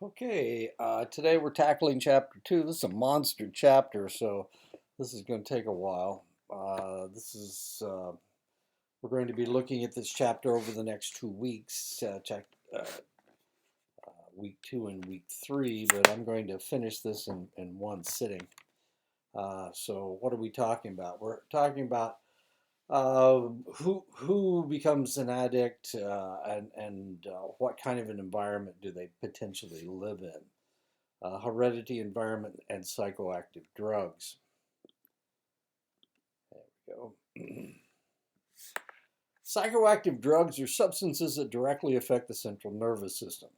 Okay, today we're tackling chapter 2. This is a monster chapter, so this is going to take a while. We're going to be looking at this chapter over the next 2 weeks, week 2 and week 3, but I'm going to finish this in one sitting. So, what are we talking about? We're talking about who becomes an addict and what kind of an environment do they potentially live in. Heredity, environment, and psychoactive drugs. There we go. Psychoactive drugs are substances that directly affect the central nervous system.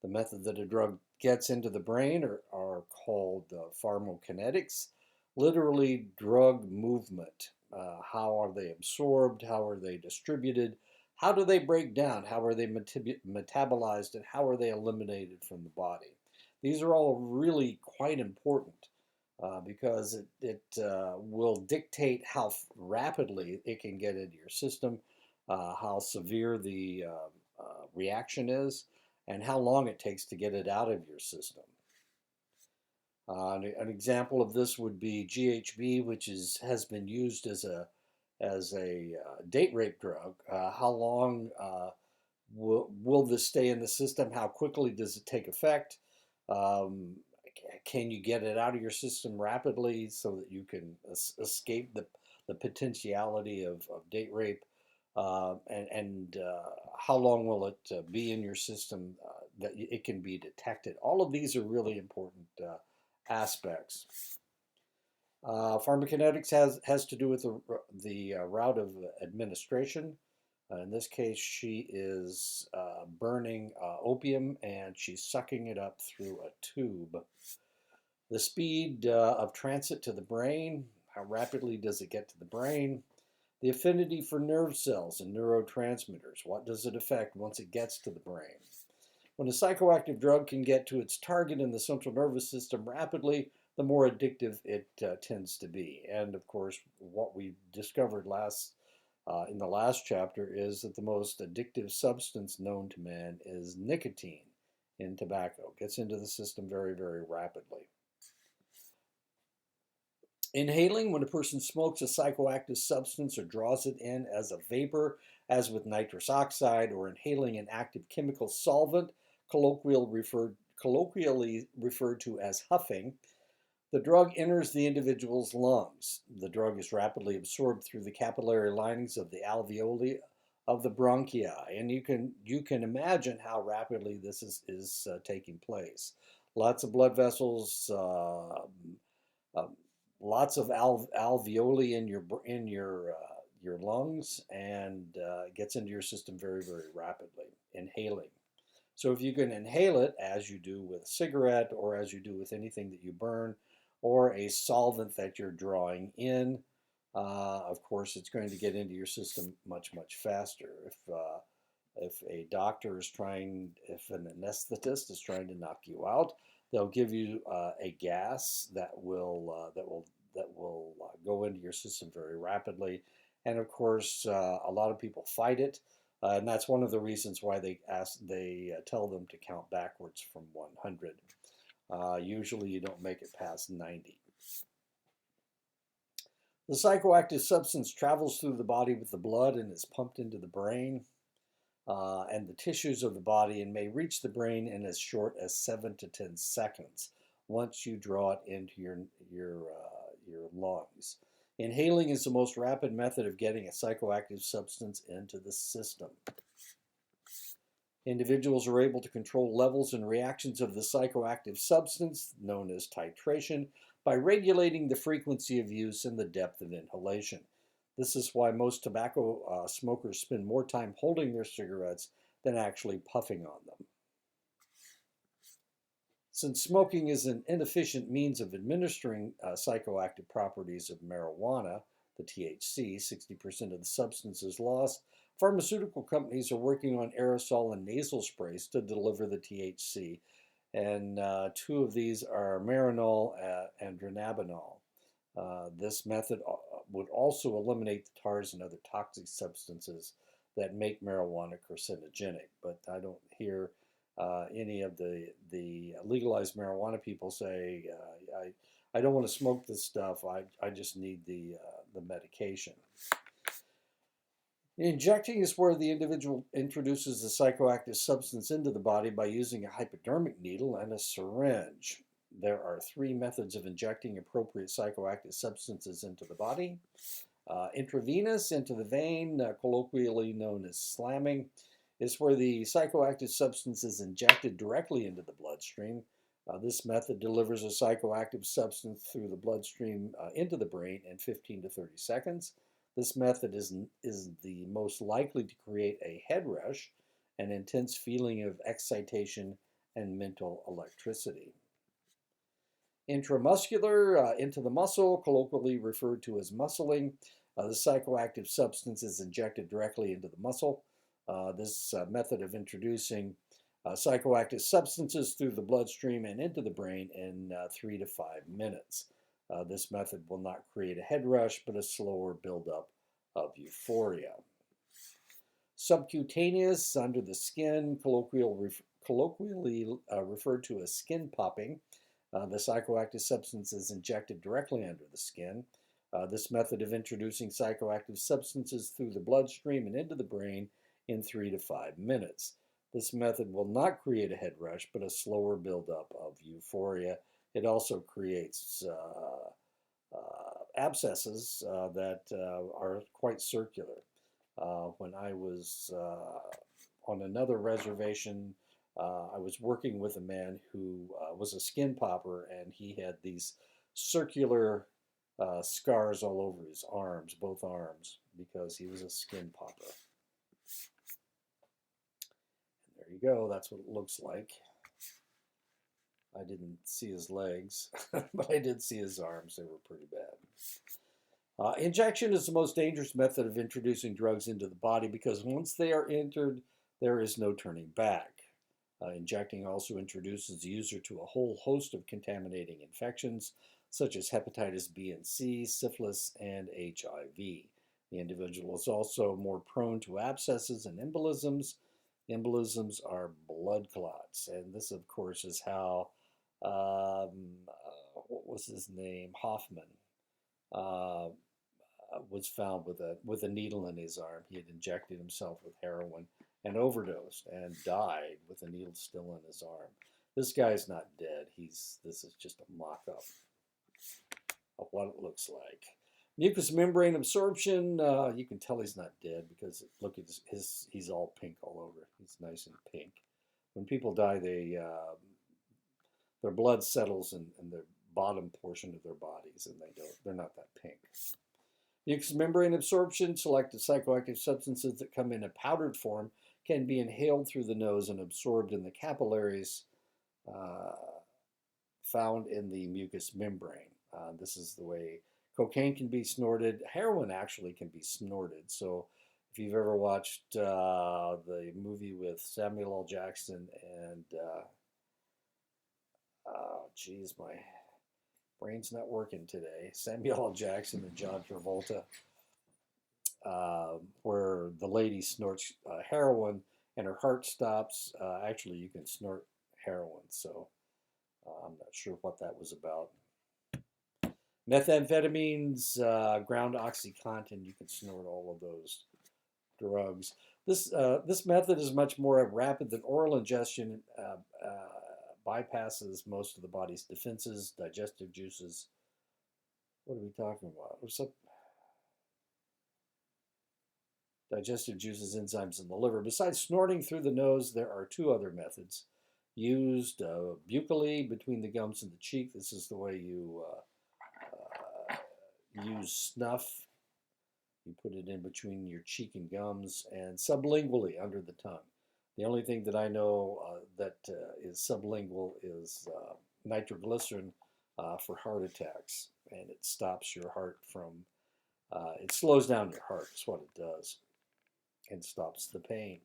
The method that a drug gets into the brain are called pharmacokinetics, literally drug movement. How are they absorbed? How are they distributed? How do they break down? How are they metabolized? And how are they eliminated from the body? These are all really quite important because it will dictate how rapidly it can get into your system, how severe the reaction is, and how long it takes to get it out of your system. An example of this would be GHB, which has been used as a date rape drug. How long will this stay in the system? How quickly does it take effect? Um, can you get it out of your system rapidly so that you can escape the potentiality of date rape? And how long will it be in your system that it can be detected? All of these are really important aspects. Pharmacokinetics has to do with the route of administration. In this case, she is burning opium and she's sucking it up through a tube. The speed of transit to the brain, how rapidly does it get to the brain? The affinity for nerve cells and neurotransmitters, what does it affect once it gets to the brain? When a psychoactive drug can get to its target in the central nervous system rapidly, the more addictive it tends to be. And of course, what we discovered in the last chapter is that the most addictive substance known to man is nicotine in tobacco. It gets into the system very, very rapidly. Inhaling, when a person smokes a psychoactive substance or draws it in as a vapor, as with nitrous oxide, or inhaling an active chemical solvent, colloquially referred to as huffing, the drug enters the individual's lungs. The drug is rapidly absorbed through the capillary linings of the alveoli of the bronchi, and you can imagine how rapidly this is taking place. Lots of blood vessels, um, lots of alveoli in your lungs, and it gets into your system very, very rapidly. Inhaling. So if you can inhale it as you do with a cigarette or as you do with anything that you burn or a solvent that you're drawing in, of course, it's going to get into your system much, much faster. If a doctor is if an anesthetist is trying to knock you out, they'll give you a gas that will go into your system very rapidly. And of course, a lot of people fight it, and that's one of the reasons why they tell them to count backwards from 100. Usually, you don't make it past 90. The psychoactive substance travels through the body with the blood and is pumped into the brain and the tissues of the body and may reach the brain in as short as 7 to 10 seconds once you draw it into your lungs. Inhaling is the most rapid method of getting a psychoactive substance into the system. Individuals are able to control levels and reactions of the psychoactive substance, known as titration, by regulating the frequency of use and the depth of inhalation. This is why most tobacco smokers spend more time holding their cigarettes than actually puffing on them. Since smoking is an inefficient means of administering psychoactive properties of marijuana, the THC, 60% of the substance is lost, pharmaceutical companies are working on aerosol and nasal sprays to deliver the THC, and two of these are Marinol and Dronabinol. This method would also eliminate the tars and other toxic substances that make marijuana carcinogenic, but I don't hear Any of the legalized marijuana people say, I don't want to smoke this stuff. I just need the medication. Injecting is where the individual introduces the psychoactive substance into the body by using a hypodermic needle and a syringe. There are three methods of injecting appropriate psychoactive substances into the body. Intravenous, into the vein, colloquially known as slamming, is where the psychoactive substance is injected directly into the bloodstream. This method delivers a psychoactive substance through the bloodstream into the brain in 15 to 30 seconds. This method is the most likely to create a head rush, an intense feeling of excitation, and mental electricity. Intramuscular, into the muscle, colloquially referred to as muscling. The psychoactive substance is injected directly into the muscle. This method of introducing psychoactive substances through the bloodstream and into the brain in 3 to 5 minutes. This method will not create a head rush, but a slower buildup of euphoria. Subcutaneous, under the skin, colloquially referred to as skin popping. The psychoactive substance is injected directly under the skin. This method of introducing psychoactive substances through the bloodstream and into the brain in 3 to 5 minutes. This method will not create a head rush, but a slower buildup of euphoria. It also creates abscesses that are quite circular. When I was on another reservation, I was working with a man who was a skin popper, and he had these circular scars all over his arms, both arms, because he was a skin popper. And there you go, that's what it looks like. I didn't see his legs, but I did see his arms. They were pretty bad. Injection is the most dangerous method of introducing drugs into the body because once they are entered, there is no turning back. Injecting also introduces the user to a whole host of contaminating infections, such as hepatitis B and C, syphilis, and HIV. The individual is also more prone to abscesses and embolisms. Embolisms are blood clots, and this, of course, is how, what was his name? Hoffman was found with a needle in his arm. He had injected himself with heroin and overdosed and died with a needle still in his arm. This guy's not dead. This is just a mock-up of what it looks like. Mucous membrane absorption, you can tell he's not dead because look at he's all pink all over. He's nice and pink. When people die, their blood settles in the bottom portion of their bodies, and they're not that pink. Mucous membrane absorption, selected psychoactive substances that come in a powdered form can be inhaled through the nose and absorbed in the capillaries found in the mucous membrane. This is the way cocaine can be snorted. Heroin actually can be snorted. So if you've ever watched the movie with Samuel L. Jackson and, geez, my brain's not working today. Samuel L. Jackson and John Travolta, where the lady snorts heroin and her heart stops. Actually, you can snort heroin, so I'm not sure what that was about. Methamphetamines, ground OxyContin, you can snort all of those drugs. This method is much more rapid than oral ingestion, bypasses most of the body's defenses, digestive juices. What are we talking about? Digestive juices, enzymes in the liver. Besides snorting through the nose, there are two other methods used. Buccally, between the gums and the cheek. This is the way you use snuff. You put it in between your cheek and gums, and sublingually, under the tongue. The only thing that I know that is sublingual is nitroglycerin for heart attacks, and it stops your heart from, it slows down your heart, is what it does, and stops the pain.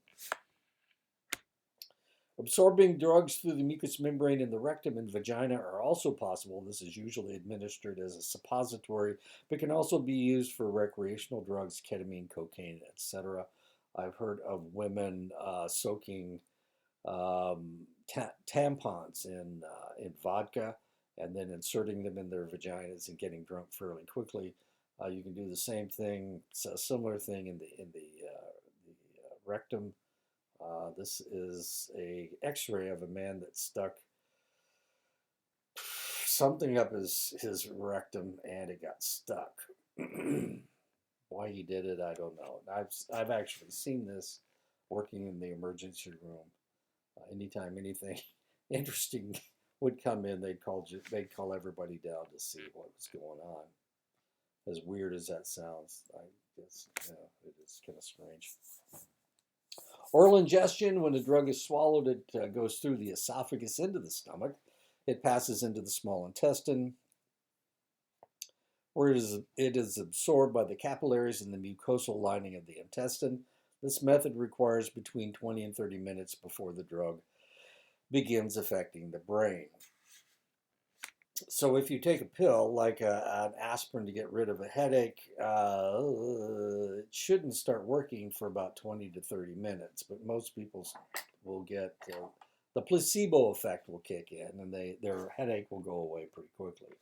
Absorbing drugs through the mucous membrane in the rectum and vagina are also possible. This is usually administered as a suppository, but can also be used for recreational drugs, ketamine, cocaine, etc. I've heard of women soaking tampons in vodka and then inserting them in their vaginas and getting drunk fairly quickly. You can do the same thing, a similar thing in the rectum. This is a X-ray of a man that stuck something up his rectum and it got stuck. Why he did it, I don't know. I've actually seen this working in the emergency room. Anytime anything interesting would come in, they'd call everybody down to see what was going on. As weird as that sounds, I guess it is kind of strange. Oral ingestion, when a drug is swallowed, it goes through the esophagus into the stomach. It passes into the small intestine, where it is absorbed by the capillaries in the mucosal lining of the intestine. This method requires between 20 and 30 minutes before the drug begins affecting the brain. So if you take a pill like an aspirin to get rid of a headache, it shouldn't start working for about 20 to 30 minutes, but most people will get the placebo effect will kick in and their headache will go away pretty quickly.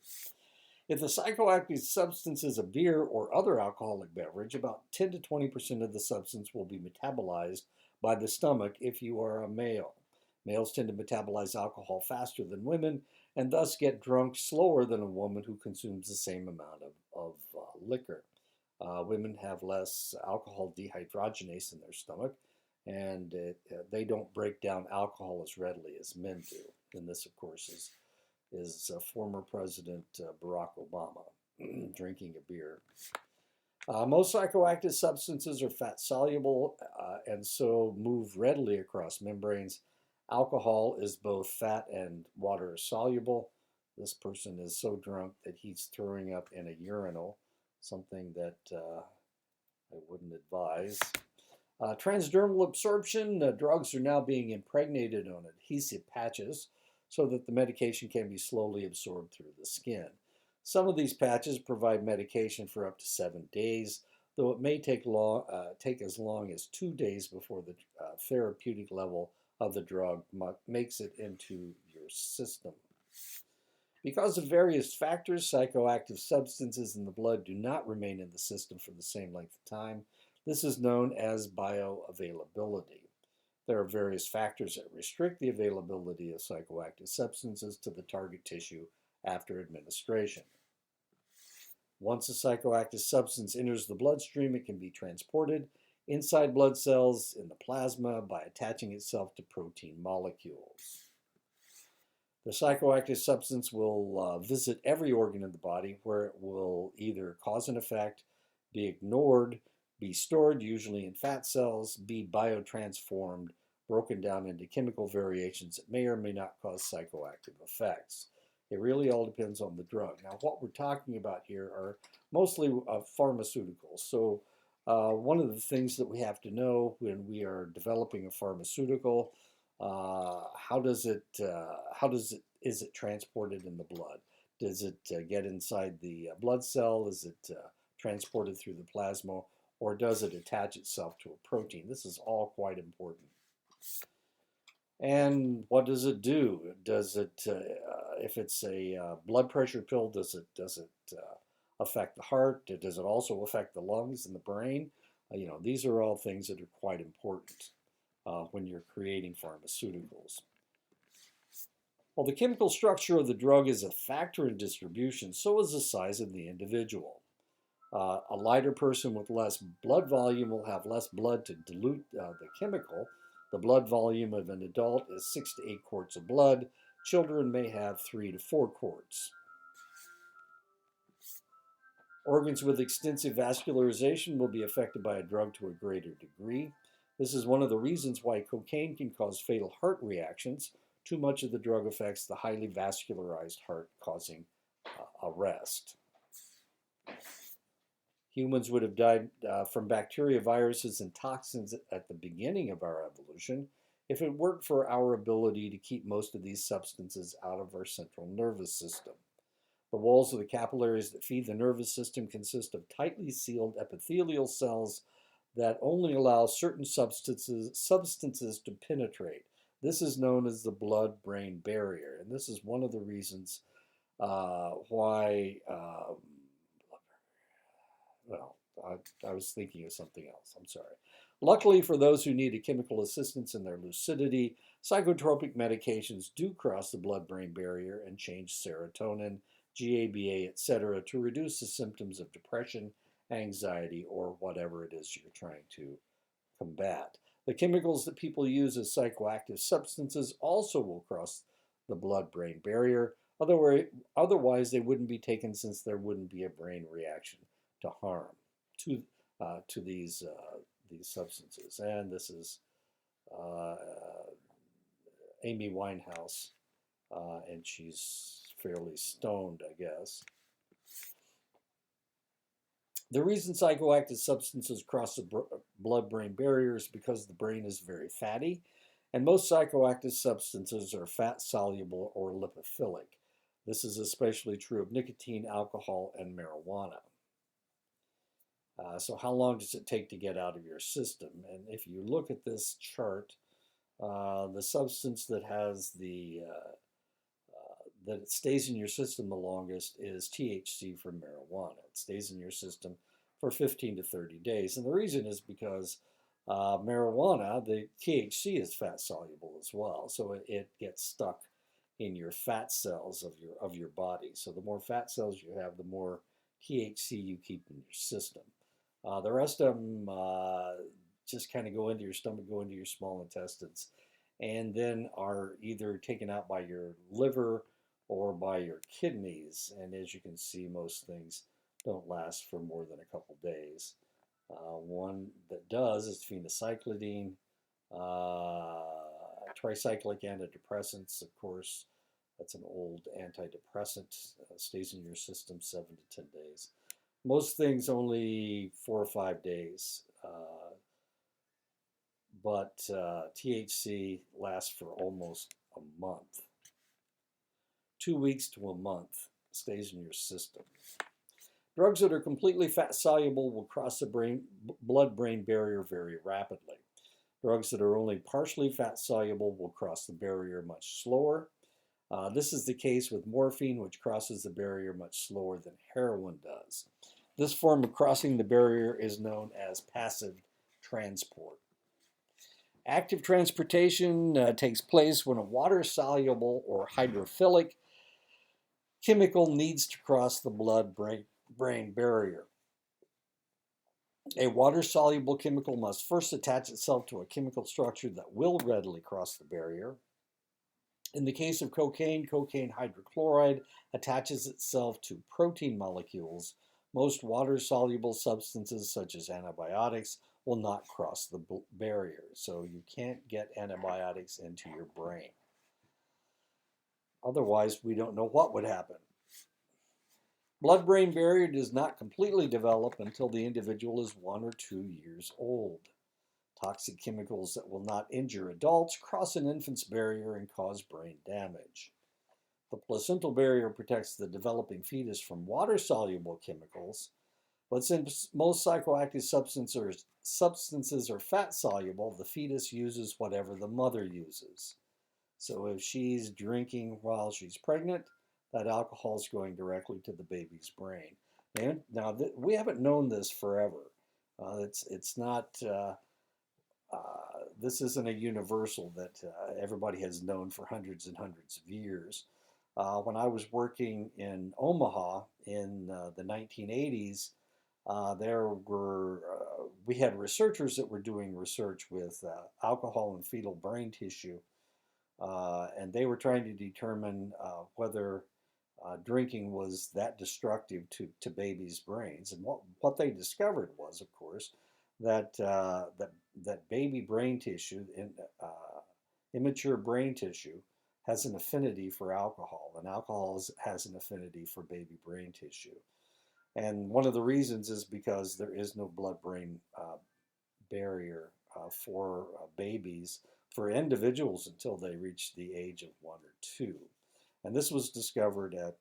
If the psychoactive substance is a beer or other alcoholic beverage, about 10 to 20% of the substance will be metabolized by the stomach if you are a male. Males tend to metabolize alcohol faster than women and thus get drunk slower than a woman who consumes the same amount of liquor. Women have less alcohol dehydrogenase in their stomach, and they don't break down alcohol as readily as men do. And this, of course, is former President Barack Obama drinking a beer. Most psychoactive substances are fat soluble and so move readily across membranes. Alcohol is both fat and water soluble. This person is so drunk that he's throwing up in a urinal, something that I wouldn't advise. Transdermal absorption, drugs are now being impregnated on adhesive patches so that the medication can be slowly absorbed through the skin. Some of these patches provide medication for up to 7 days, though it may take as long as 2 days before the therapeutic level of the drug makes it into your system. Because of various factors, psychoactive substances in the blood do not remain in the system for the same length of time. This is known as bioavailability. There are various factors that restrict the availability of psychoactive substances to the target tissue after administration. Once a psychoactive substance enters the bloodstream, it can be transported inside blood cells in the plasma by attaching itself to protein molecules. The psychoactive substance will visit every organ in the body where it will either cause an effect, be ignored, be stored, usually in fat cells, be biotransformed, broken down into chemical variations that may or may not cause psychoactive effects. It really all depends on the drug. Now, what we're talking about here are mostly pharmaceuticals. So one of the things that we have to know when we are developing a pharmaceutical, is it transported in the blood? Does it get inside the blood cell? Is it transported through the plasma? Or does it attach itself to a protein? This is all quite important. And what does it do? Does it, if it's a blood pressure pill, does it affect the heart? Does it also affect the lungs and the brain? These are all things that are quite important when you're creating pharmaceuticals. While the chemical structure of the drug is a factor in distribution, so is the size of the individual. A lighter person with less blood volume will have less blood to dilute the chemical. The blood volume of an adult is 6 to 8 quarts of blood. Children may have 3 to 4 quarts. Organs with extensive vascularization will be affected by a drug to a greater degree. This is one of the reasons why cocaine can cause fatal heart reactions. Too much of the drug affects the highly vascularized heart, causing arrest. Humans would have died from bacteria, viruses, and toxins at the beginning of our evolution if it weren't for our ability to keep most of these substances out of our central nervous system. The walls of the capillaries that feed the nervous system consist of tightly sealed epithelial cells that only allow certain substances to penetrate. This is known as the blood-brain barrier, and this is one of the reasons why, well, I was thinking of something else. I'm sorry. Luckily for those who need a chemical assistance in their lucidity, psychotropic medications do cross the blood-brain barrier and change serotonin, GABA, etc., to reduce the symptoms of depression, anxiety, or whatever it is you're trying to combat. The chemicals that people use as psychoactive substances also will cross the blood-brain barrier. Otherwise, they wouldn't be taken since there wouldn't be a brain reaction to harm to these substances. And this is uh, Amy Winehouse, and she's fairly stoned, I guess. The reason psychoactive substances cross the blood-brain barrier is because the brain is very fatty, and most psychoactive substances are fat-soluble or lipophilic. This is especially true of nicotine, alcohol, and marijuana. So how long does it take to get out of your system? And if you look at this chart, the substance that has that it stays in your system the longest is THC from marijuana. It stays in your system for 15 to 30 days. And the reason is because marijuana, the THC is fat soluble as well. So it gets stuck in your fat cells of your body. So the more fat cells you have, the more THC you keep in your system. The rest of them just kind of go into your stomach, go into your small intestines, and then are either taken out by your liver or by your kidneys. And as you can see, most things don't last for more than a couple days. One that does is phencyclidine, tricyclic antidepressants, of course. That's an old antidepressant, stays in your system 7 to 10 days. Most things only 4 or 5 days, but THC lasts for almost a month. 2 weeks to a month stays in your system. Drugs that are completely fat soluble will cross the blood-brain barrier very rapidly. Drugs that are only partially fat soluble will cross the barrier much slower. This is the case with morphine, which crosses the barrier much slower than heroin does. This form of crossing the barrier is known as passive transport. Active transportation takes place when a water-soluble or hydrophilic chemical needs to cross the blood-brain barrier. A water-soluble chemical must first attach itself to a chemical structure that will readily cross the barrier. In the case of cocaine, cocaine hydrochloride attaches itself to protein molecules. Most water-soluble substances, such as antibiotics, will not cross the barrier, so you can't get antibiotics into your brain. Otherwise, we don't know what would happen. Blood-brain barrier does not completely develop until the individual is 1 or 2 years old. Toxic chemicals that will not injure adults cross an infant's barrier and cause brain damage. The placental barrier protects the developing fetus from water-soluble chemicals, but since most psychoactive substances are fat-soluble, the fetus uses whatever the mother uses. So if she's drinking while she's pregnant, that alcohol is going directly to the baby's brain. And now, we haven't known this forever. It's not... this isn't a universal that everybody has known for hundreds and hundreds of years. When I was working in Omaha in the 1980s, we had researchers that were doing research with alcohol and fetal brain tissue, and they were trying to determine whether drinking was that destructive to babies' brains. And what they discovered was, of course, that baby brain tissue, immature brain tissue, has an affinity for alcohol, and alcohol has an affinity for baby brain tissue. And one of the reasons is because there is no blood-brain barrier for babies, for individuals, until they reach the age of 1 or 2. And this was discovered at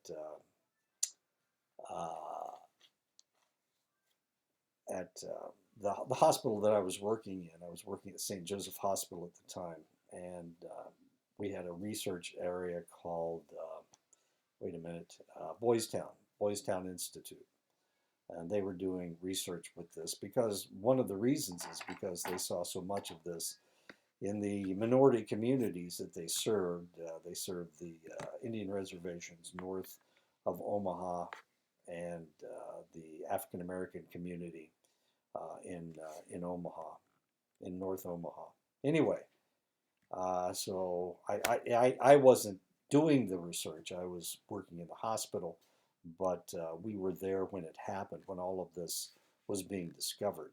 the hospital that I was working in. I was working at St. Joseph Hospital at the time, and we had a research area called, Boys Town Institute. And they were doing research with this because one of the reasons is because they saw so much of this in the minority communities that they served. They served the Indian reservations north of Omaha and the African American community in Omaha, in North Omaha. Anyway, so I wasn't doing the research. I was working in the hospital, but we were there when it happened, when all of this was being discovered.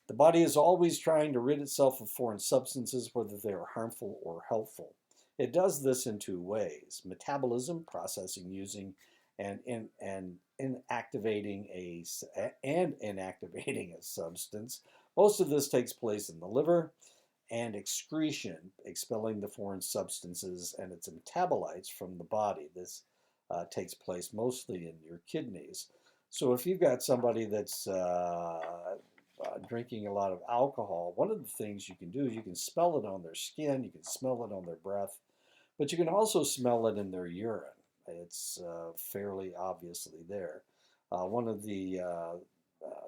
The body is always trying to rid itself of foreign substances, whether they are harmful or helpful. It does this in two ways: metabolism, processing, using, and inactivating a substance. Most of this takes place in the liver, and excretion, expelling the foreign substances and its metabolites from the body. This takes place mostly in your kidneys. So if you've got somebody that's drinking a lot of alcohol, one of the things you can do is you can smell it on their skin, you can smell it on their breath, but you can also smell it in their urine. It's fairly obviously there. One of the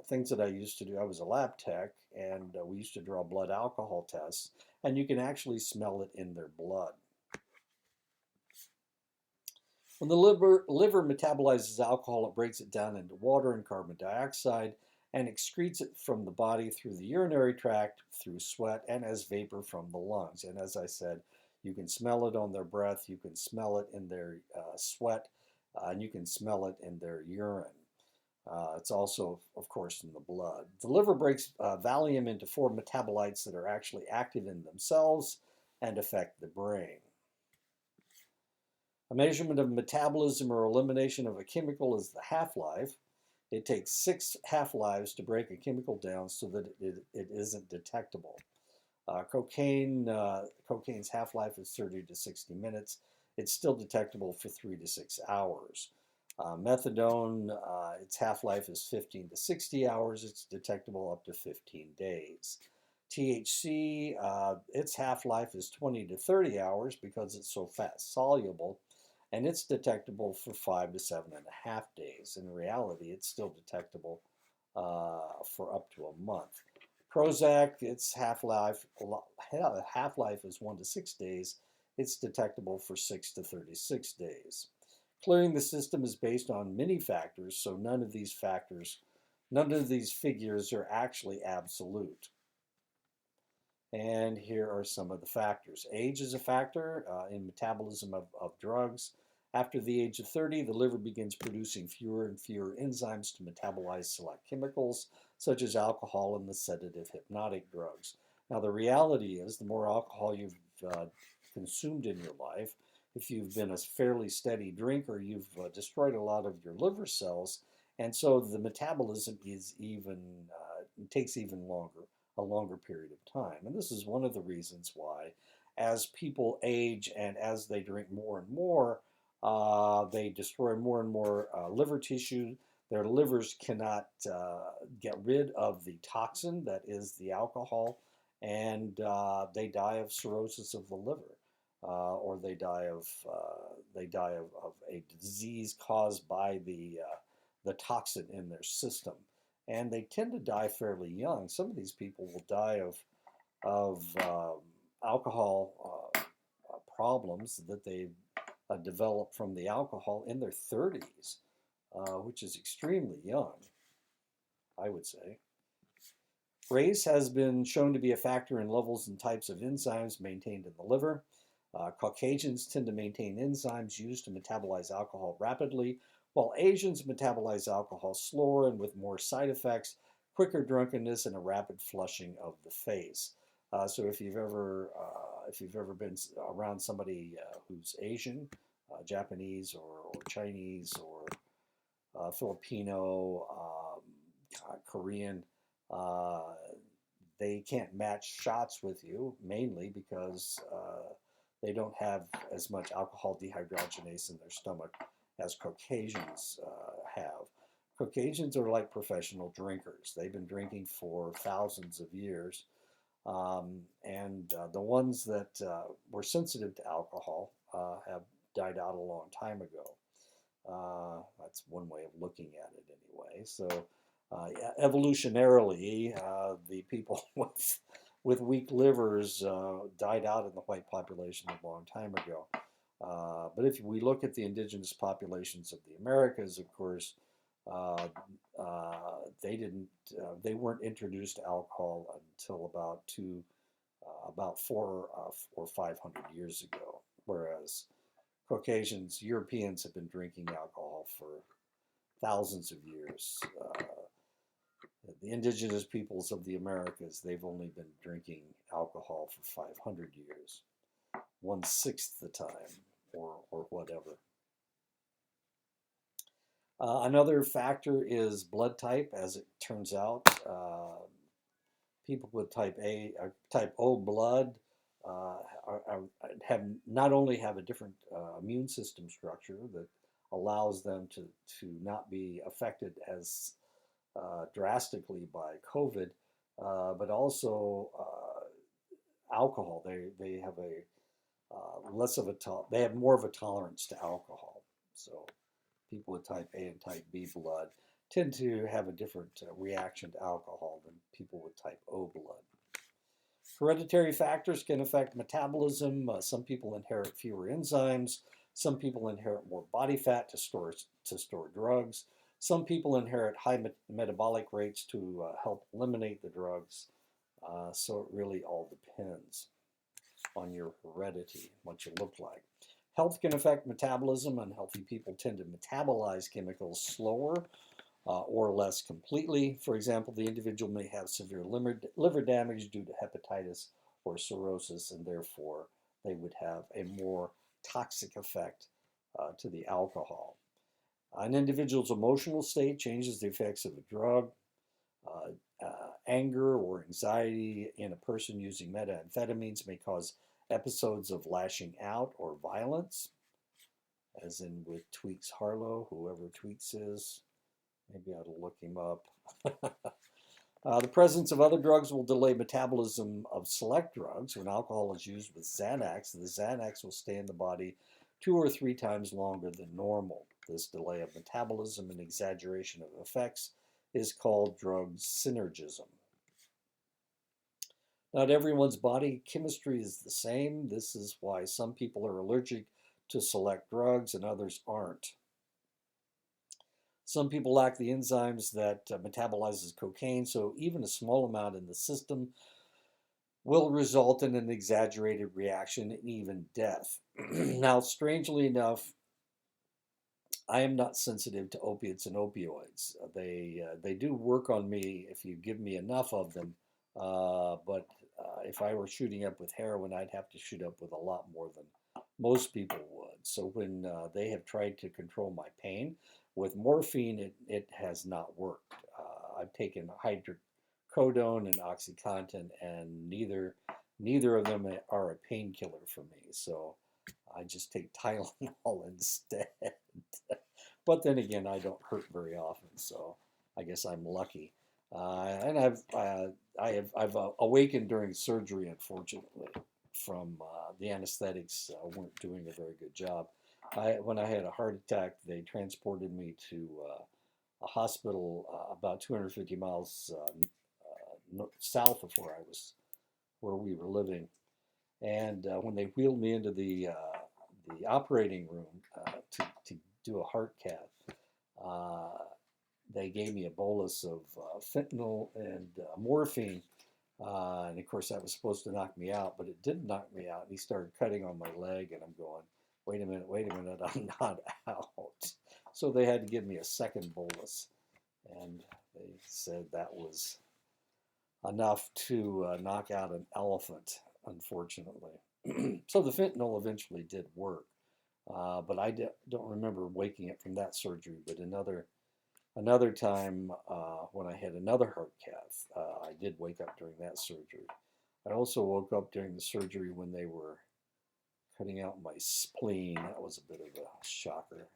things that I used to do, I was a lab tech, and we used to draw blood alcohol tests, and you can actually smell it in their blood. When the liver metabolizes alcohol, it breaks it down into water and carbon dioxide and excretes it from the body through the urinary tract, through sweat, and as vapor from the lungs. And as I said, you can smell it on their breath, you can smell it in their sweat, and you can smell it in their urine. It's also, of course, in the blood. The liver breaks Valium into four metabolites that are actually active in themselves and affect the brain. A measurement of metabolism or elimination of a chemical is the half-life. It takes 6 half-lives to break a chemical down so that it isn't detectable. Cocaine's half-life is 30 to 60 minutes. It's still detectable for 3 to 6 hours. Methadone, its half-life is 15 to 60 hours. It's detectable up to 15 days. THC, its half-life is 20 to 30 hours because it's so fat-soluble, and it's detectable for 5 to 7.5 days. In reality, it's still detectable for up to a month. Prozac, its half-life is 1 to 6 days. It's detectable for 6 to 36 days. Clearing the system is based on many factors, so none of these figures are actually absolute. And here are some of the factors. Age is a factor in metabolism of drugs. After the age of 30, the liver begins producing fewer and fewer enzymes to metabolize select chemicals, such as alcohol and the sedative hypnotic drugs. Now, the reality is the more alcohol you've consumed in your life, if you've been a fairly steady drinker, you've destroyed a lot of your liver cells, and so the metabolism is takes even longer, a longer period of time. And this is one of the reasons why, as people age and as they drink more and more, they destroy more and more liver tissue. Their livers cannot get rid of the toxin that is the alcohol, and they die of cirrhosis of the liver. Or they die of a disease caused by the toxin in their system, and they tend to die fairly young. Some of these people will die of alcohol problems that they develop from the alcohol in their 30s, which is extremely young, I would say. Race has been shown to be a factor in levels and types of enzymes maintained in the liver. Caucasians tend to maintain enzymes used to metabolize alcohol rapidly, while Asians metabolize alcohol slower and with more side effects, quicker drunkenness, and a rapid flushing of the face. So if you've ever been around somebody who's Asian, Japanese, or Chinese, or Filipino, Korean, they can't match shots with you, mainly because they don't have as much alcohol dehydrogenase in their stomach as Caucasians have. Caucasians are like professional drinkers. They've been drinking for thousands of years. And the ones that were sensitive to alcohol have died out a long time ago. That's one way of looking at it anyway. So evolutionarily, the people with weak livers died out in the white population a long time ago. But if we look at the indigenous populations of the Americas, of course, uh, they weren't introduced to alcohol until about 400 or 500 years ago, whereas Caucasians, Europeans have been drinking alcohol for thousands of years. The indigenous peoples of the Americas, they've only been drinking alcohol for 500 years, 1/6 the time, or whatever. Another factor is blood type. As it turns out, people with type A or type O blood have not only have a different immune system structure that allows them to not be affected as drastically by COVID, but also alcohol. They have a less of a they have more of a tolerance to alcohol. So people with type A and type B blood tend to have a different reaction to alcohol than people with type O blood. Hereditary factors can affect metabolism. Some people inherit fewer enzymes. Some people inherit more body fat to store drugs. Some people inherit high metabolic rates to help eliminate the drugs. So it really all depends on your heredity, what you look like. Health can affect metabolism. Unhealthy people tend to metabolize chemicals slower or less completely. For example, the individual may have severe liver damage due to hepatitis or cirrhosis, and therefore they would have a more toxic effect to the alcohol. An individual's emotional state changes the effects of a drug. Anger or anxiety in a person using methamphetamines may cause episodes of lashing out or violence, as in with Tweaks Harlow, whoever Tweaks is. Maybe I ought to look him up. The presence of other drugs will delay metabolism of select drugs. When alcohol is used with Xanax, the Xanax will stay in the body 2 or 3 times longer than normal. This delay of metabolism and exaggeration of effects is called drug synergism. Not everyone's body chemistry is the same. This is why some people are allergic to select drugs and others aren't. Some people lack the enzymes that metabolizes cocaine, so even a small amount in the system will result in an exaggerated reaction and even death. Now, strangely enough, I am not sensitive to opiates and opioids. They do work on me if you give me enough of them, but if I were shooting up with heroin, I'd have to shoot up with a lot more than most people would. So when they have tried to control my pain with morphine, it has not worked. I've taken hydrocodone and OxyContin, and neither of them are a painkiller for me. So I just take Tylenol instead. But then again, I don't hurt very often, so I guess I'm lucky. And I've awakened during surgery, unfortunately, from the anesthetics weren't doing a very good job. When I had a heart attack, they transported me to a hospital about 250 miles south of where we were living. And when they wheeled me into the operating room to do a heart cath, they gave me a bolus of fentanyl and morphine. And of course, that was supposed to knock me out, but it didn't knock me out. And he started cutting on my leg, and I'm going, wait a minute, I'm not out. So they had to give me a second bolus. And they said that was enough to knock out an elephant, unfortunately. So the fentanyl eventually did work. But I don't remember waking up from that surgery. But another time when I had another heart cath, I did wake up during that surgery. I also woke up during the surgery when they were cutting out my spleen. That was a bit of a shocker,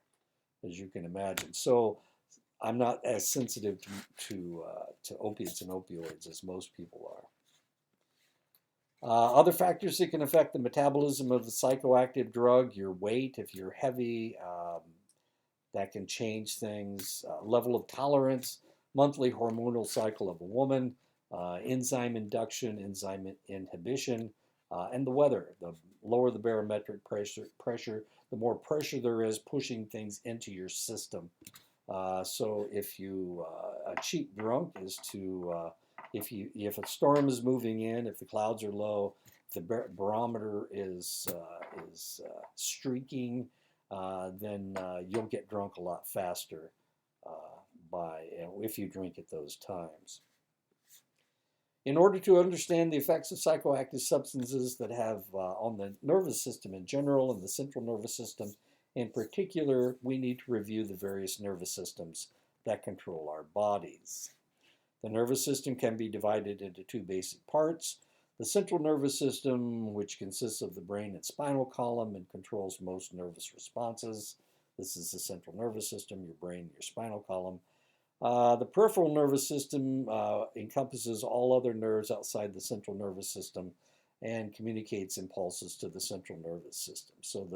as you can imagine. So I'm not as sensitive to opiates and opioids as most people are. Other factors that can affect the metabolism of the psychoactive drug: your weight. If you're heavy, that can change things. Level of tolerance, monthly hormonal cycle of a woman, enzyme induction, enzyme inhibition, and the weather. The lower the barometric pressure, the more pressure there is pushing things into your system. So if you a cheap drunk is to if a storm is moving in, if the clouds are low, if the barometer is streaking, then you'll get drunk a lot faster if you drink at those times. In order to understand the effects of psychoactive substances that have on the nervous system in general and the central nervous system in particular, we need to review the various nervous systems that control our bodies. The nervous system can be divided into two basic parts. The central nervous system, which consists of the brain and spinal column and controls most nervous responses. This is the central nervous system, your brain, your spinal column. The peripheral nervous system encompasses all other nerves outside the central nervous system and communicates impulses to the central nervous system. So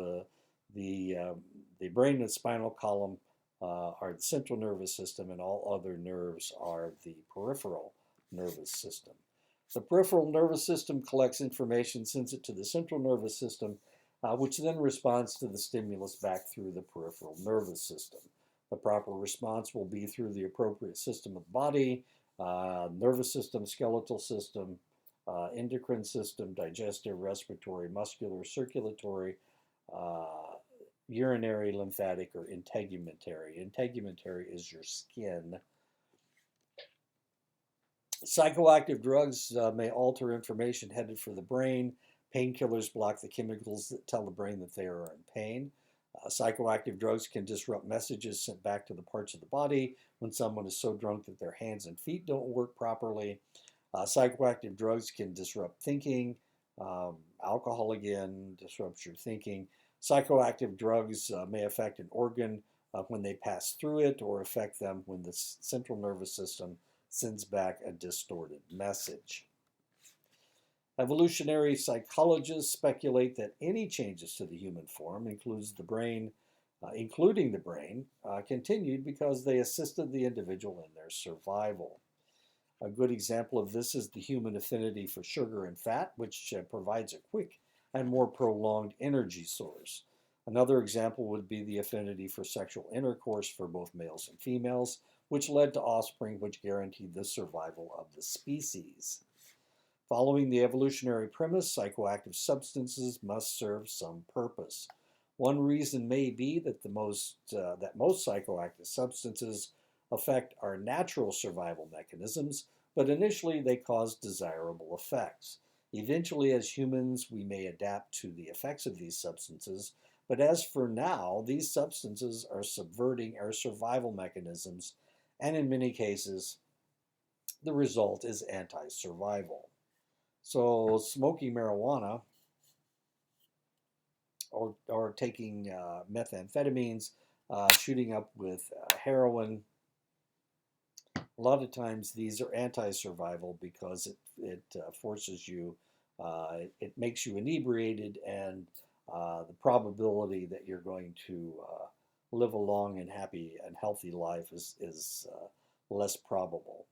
the brain and spinal column are the central nervous system, and all other nerves are the peripheral nervous system. The peripheral nervous system collects information, sends it to the central nervous system, which then responds to the stimulus back through the peripheral nervous system. The proper response will be through the appropriate system of the body, nervous system, skeletal system, endocrine system, digestive, respiratory, muscular, circulatory, urinary, lymphatic, or integumentary. Integumentary is your skin. Psychoactive drugs may alter information headed for the brain. Painkillers block the chemicals that tell the brain that they are in pain. Psychoactive drugs can disrupt messages sent back to the parts of the body when someone is so drunk that their hands and feet don't work properly. Psychoactive drugs can disrupt thinking. Alcohol, again, disrupts your thinking. Psychoactive drugs may affect an organ when they pass through it, or affect them when the central nervous system sends back a distorted message. Evolutionary psychologists speculate that any changes to the human form, including the brain, continued because they assisted the individual in their survival. A good example of this is the human affinity for sugar and fat, which provides a quick and more prolonged energy source. Another example would be the affinity for sexual intercourse for both males and females, which led to offspring which guaranteed the survival of the species. Following the evolutionary premise, psychoactive substances must serve some purpose. One reason may be that most psychoactive substances affect our natural survival mechanisms, but initially they cause desirable effects. Eventually, as humans, we may adapt to the effects of these substances, but as for now, these substances are subverting our survival mechanisms, and in many cases, the result is anti-survival. So smoking marijuana or taking methamphetamines, shooting up with heroin, a lot of times these are anti-survival because it forces you, it makes you inebriated, and the probability that you're going to live a long and happy and healthy life is less probable.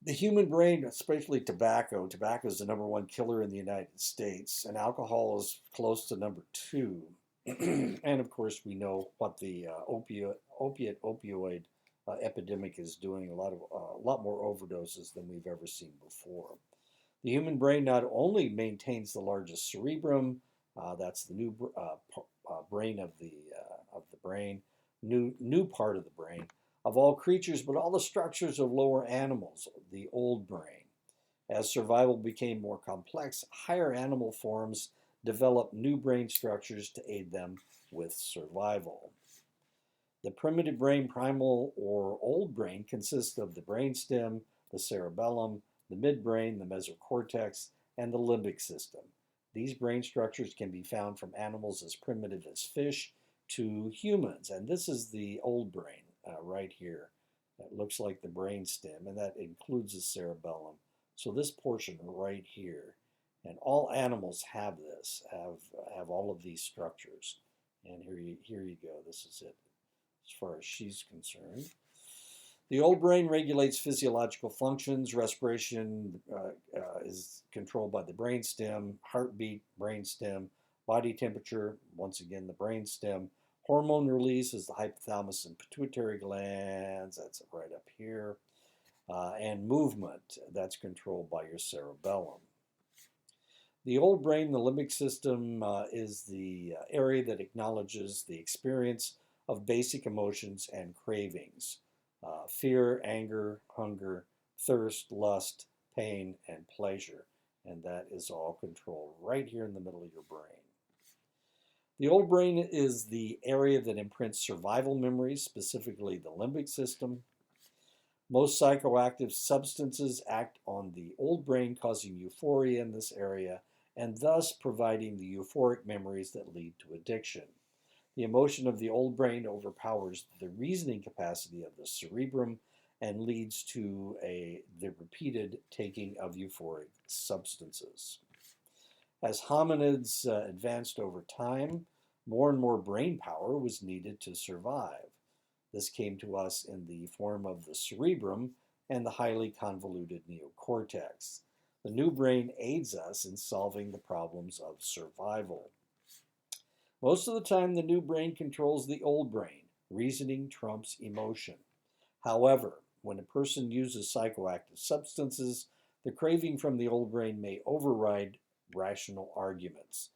The human brain, especially tobacco is the number one killer in the United States, and alcohol is close to number two. And of course, we know what the opioid epidemic is doing. A lot more overdoses than we've ever seen before. The human brain not only maintains the largest cerebrum, that's the new brain of the brain, new part of the brain of all creatures, but all the structures of lower animals, the old brain. As survival became more complex, higher animal forms developed new brain structures to aid them with survival. The primitive brain, primal or old brain, consists of the brainstem, the cerebellum, the midbrain, the mesocortex, and the limbic system. These brain structures can be found from animals as primitive as fish to humans, and this is the old brain right here. That looks like the brainstem, and that includes the cerebellum, So this portion right here, and all animals have this, have all of these structures. And here you go. This is it as far as she's concerned. The old brain regulates physiological functions. Respiration is controlled by the brainstem. Heartbeat, brainstem. Body temperature, once again, the brainstem. Hormone release is the hypothalamus and pituitary glands. That's right up here. And movement, that's controlled by your cerebellum. The old brain, the limbic system, is the area that acknowledges the experience of basic emotions and cravings. Fear, anger, hunger, thirst, lust, pain, and pleasure. And that is all controlled right here in the middle of your brain. The old brain is the area that imprints survival memories, specifically the limbic system. Most psychoactive substances act on the old brain, causing euphoria in this area, and thus providing the euphoric memories that lead to addiction. The emotion of the old brain overpowers the reasoning capacity of the cerebrum and leads to the repeated taking of euphoric substances. As hominids advanced over time, more and more brain power was needed to survive. This came to us in the form of the cerebrum and the highly convoluted neocortex. The new brain aids us in solving the problems of survival. Most of the time, the new brain controls the old brain. Reasoning trumps emotion. However, when a person uses psychoactive substances, the craving from the old brain may override rational arguments.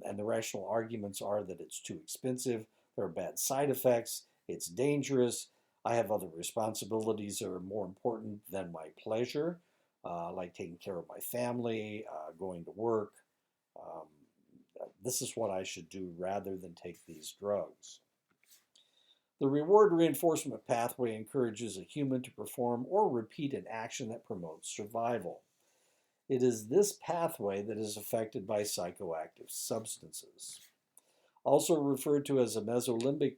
And the rational arguments are that it's too expensive, there are bad side effects, it's dangerous, I have other responsibilities that are more important than my pleasure, like taking care of my family, going to work. This is what I should do rather than take these drugs. The reward reinforcement pathway encourages a human to perform or repeat an action that promotes survival. It is this pathway that is affected by psychoactive substances. Also referred to as a mesolimbic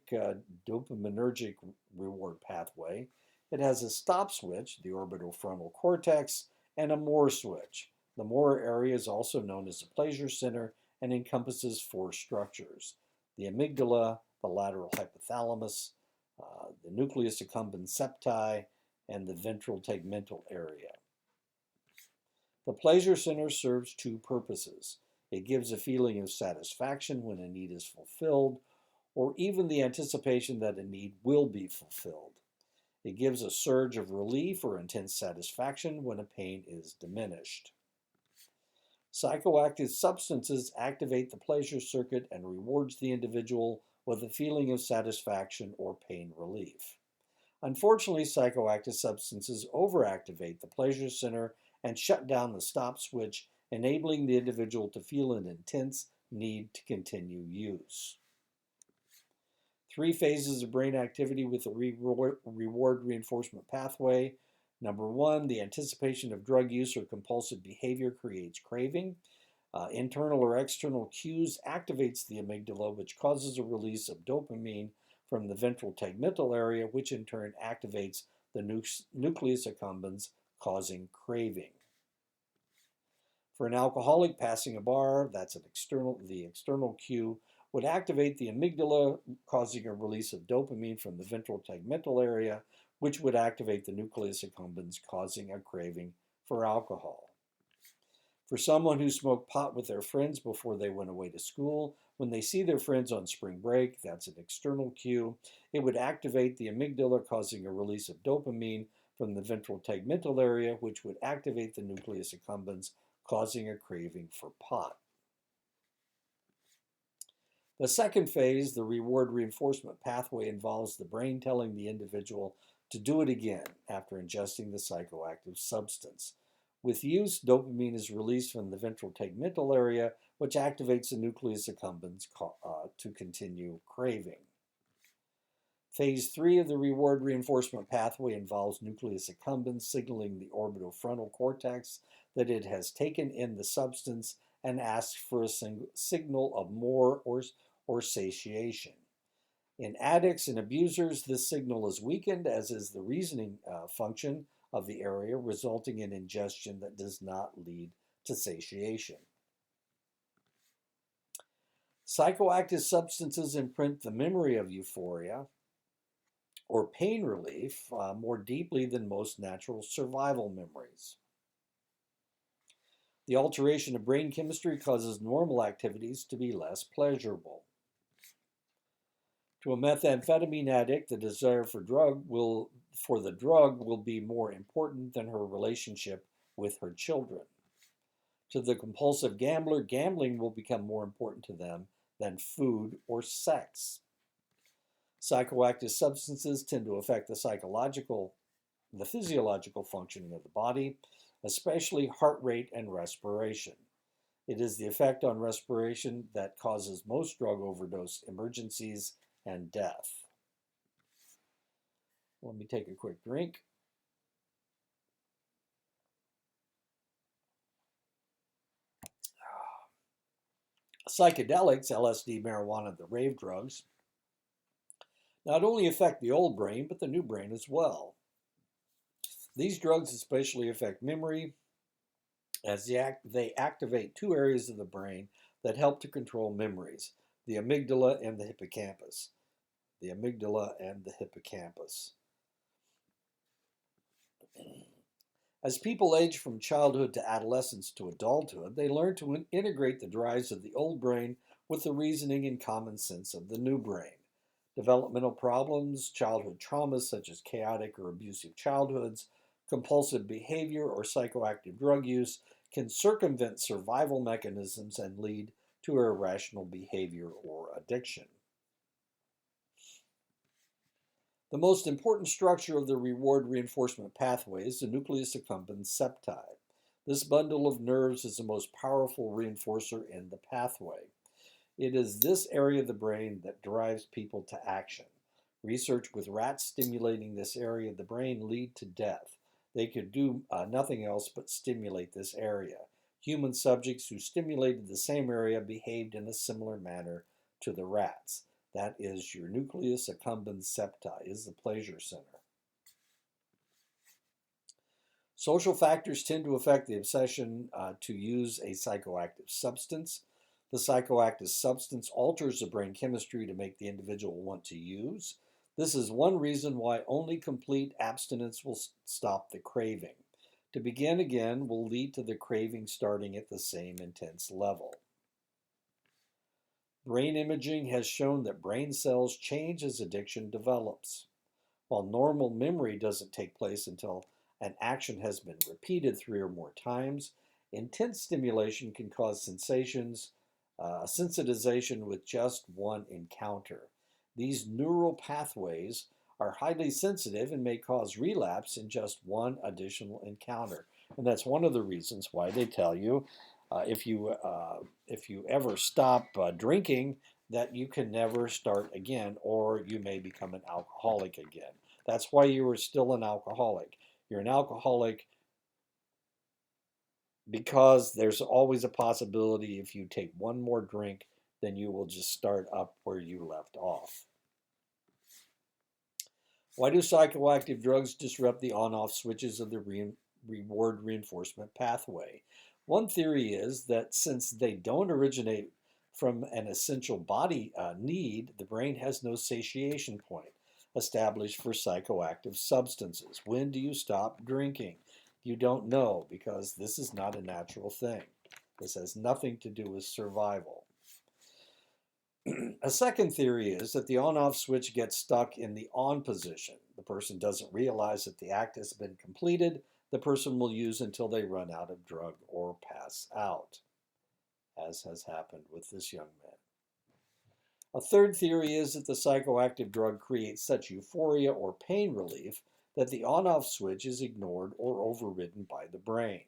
dopaminergic reward pathway, it has a stop switch, the orbitofrontal cortex, and a more switch. The more area is also known as the pleasure center and encompasses four structures: the amygdala, the lateral hypothalamus, the nucleus accumbens septi, and the ventral tegmental area. The pleasure center serves two purposes. It gives a feeling of satisfaction when a need is fulfilled, or even the anticipation that a need will be fulfilled. It gives a surge of relief or intense satisfaction when a pain is diminished. Psychoactive substances activate the pleasure circuit and rewards the individual with a feeling of satisfaction or pain relief. Unfortunately, psychoactive substances overactivate the pleasure center and shut down the stop switch, enabling the individual to feel an intense need to continue use. Three phases of brain activity with the reward reinforcement pathway. Number one, the anticipation of drug use or compulsive behavior creates craving. Internal or external cues activates the amygdala, which causes a release of dopamine from the ventral tegmental area, which in turn activates the nucleus accumbens, causing craving. For an alcoholic, passing a bar, that's the external cue, would activate the amygdala, causing a release of dopamine from the ventral tegmental area, which would activate the nucleus accumbens, causing a craving for alcohol. For someone who smoked pot with their friends before they went away to school, when they see their friends on spring break, that's an external cue, it would activate the amygdala, causing a release of dopamine from the ventral tegmental area, which would activate the nucleus accumbens, causing a craving for pot. The second phase, the reward reinforcement pathway, involves the brain telling the individual to do it again after ingesting the psychoactive substance. With use, dopamine is released from the ventral tegmental area, which activates the nucleus accumbens to continue craving. Phase 3 of the reward reinforcement pathway involves nucleus accumbens signaling the orbitofrontal cortex that it has taken in the substance and asks for a signal of more or satiation. In addicts and abusers, this signal is weakened, as is the reasoning function of the area, resulting in ingestion that does not lead to satiation. Psychoactive substances imprint the memory of euphoria or pain relief more deeply than most natural survival memories. The alteration of brain chemistry causes normal activities to be less pleasurable. To a methamphetamine addict, the desire for the drug will be more important than her relationship with her children. To the compulsive gambler, gambling will become more important to them than food or sex. Psychoactive substances tend to affect the physiological functioning of the body, especially heart rate and respiration. It is the effect on respiration that causes most drug overdose emergencies and death. Let me take a quick drink. Psychedelics, LSD, marijuana, the rave drugs, not only affect the old brain, but the new brain as well. These drugs especially affect memory, as they activate two areas of the brain that help to control memories, the amygdala and the hippocampus. The amygdala and the hippocampus. As people age from childhood to adolescence to adulthood, they learn to integrate the drives of the old brain with the reasoning and common sense of the new brain. Developmental problems, childhood traumas such as chaotic or abusive childhoods, compulsive behavior, or psychoactive drug use can circumvent survival mechanisms and lead to irrational behavior or addiction. The most important structure of the reward reinforcement pathway is the nucleus accumbens septi. This bundle of nerves is the most powerful reinforcer in the pathway. It is this area of the brain that drives people to action. Research with rats stimulating this area of the brain lead to death. They could do nothing else but stimulate this area. Human subjects who stimulated the same area behaved in a similar manner to the rats. That is, your nucleus accumbens septi is the pleasure center. Social factors tend to affect the obsession to use a psychoactive substance. The psychoactive substance alters the brain chemistry to make the individual want to use. This is one reason why only complete abstinence will stop the craving. To begin again will lead to the craving starting at the same intense level. Brain imaging has shown that brain cells change as addiction develops. While normal memory doesn't take place until an action has been repeated 3 or more times, intense stimulation can cause sensitization with just one encounter. These neural pathways are highly sensitive and may cause relapse in just one additional encounter. And that's one of the reasons why they tell you if you ever stop drinking, that you can never start again, or you may become an alcoholic again. That's why you are still an alcoholic. You're an alcoholic because there's always a possibility if you take one more drink, then you will just start up where you left off. Why do psychoactive drugs disrupt the on-off switches of the reward reinforcement pathway? One theory is that since they don't originate from an essential body need, the brain has no satiation point established for psychoactive substances. When do you stop drinking? You don't know, because this is not a natural thing. This has nothing to do with survival. A second theory is that the on-off switch gets stuck in the on position. The person doesn't realize that the act has been completed. The person will use until they run out of drug or pass out, as has happened with this young man. A third theory is that the psychoactive drug creates such euphoria or pain relief that the on-off switch is ignored or overridden by the brain.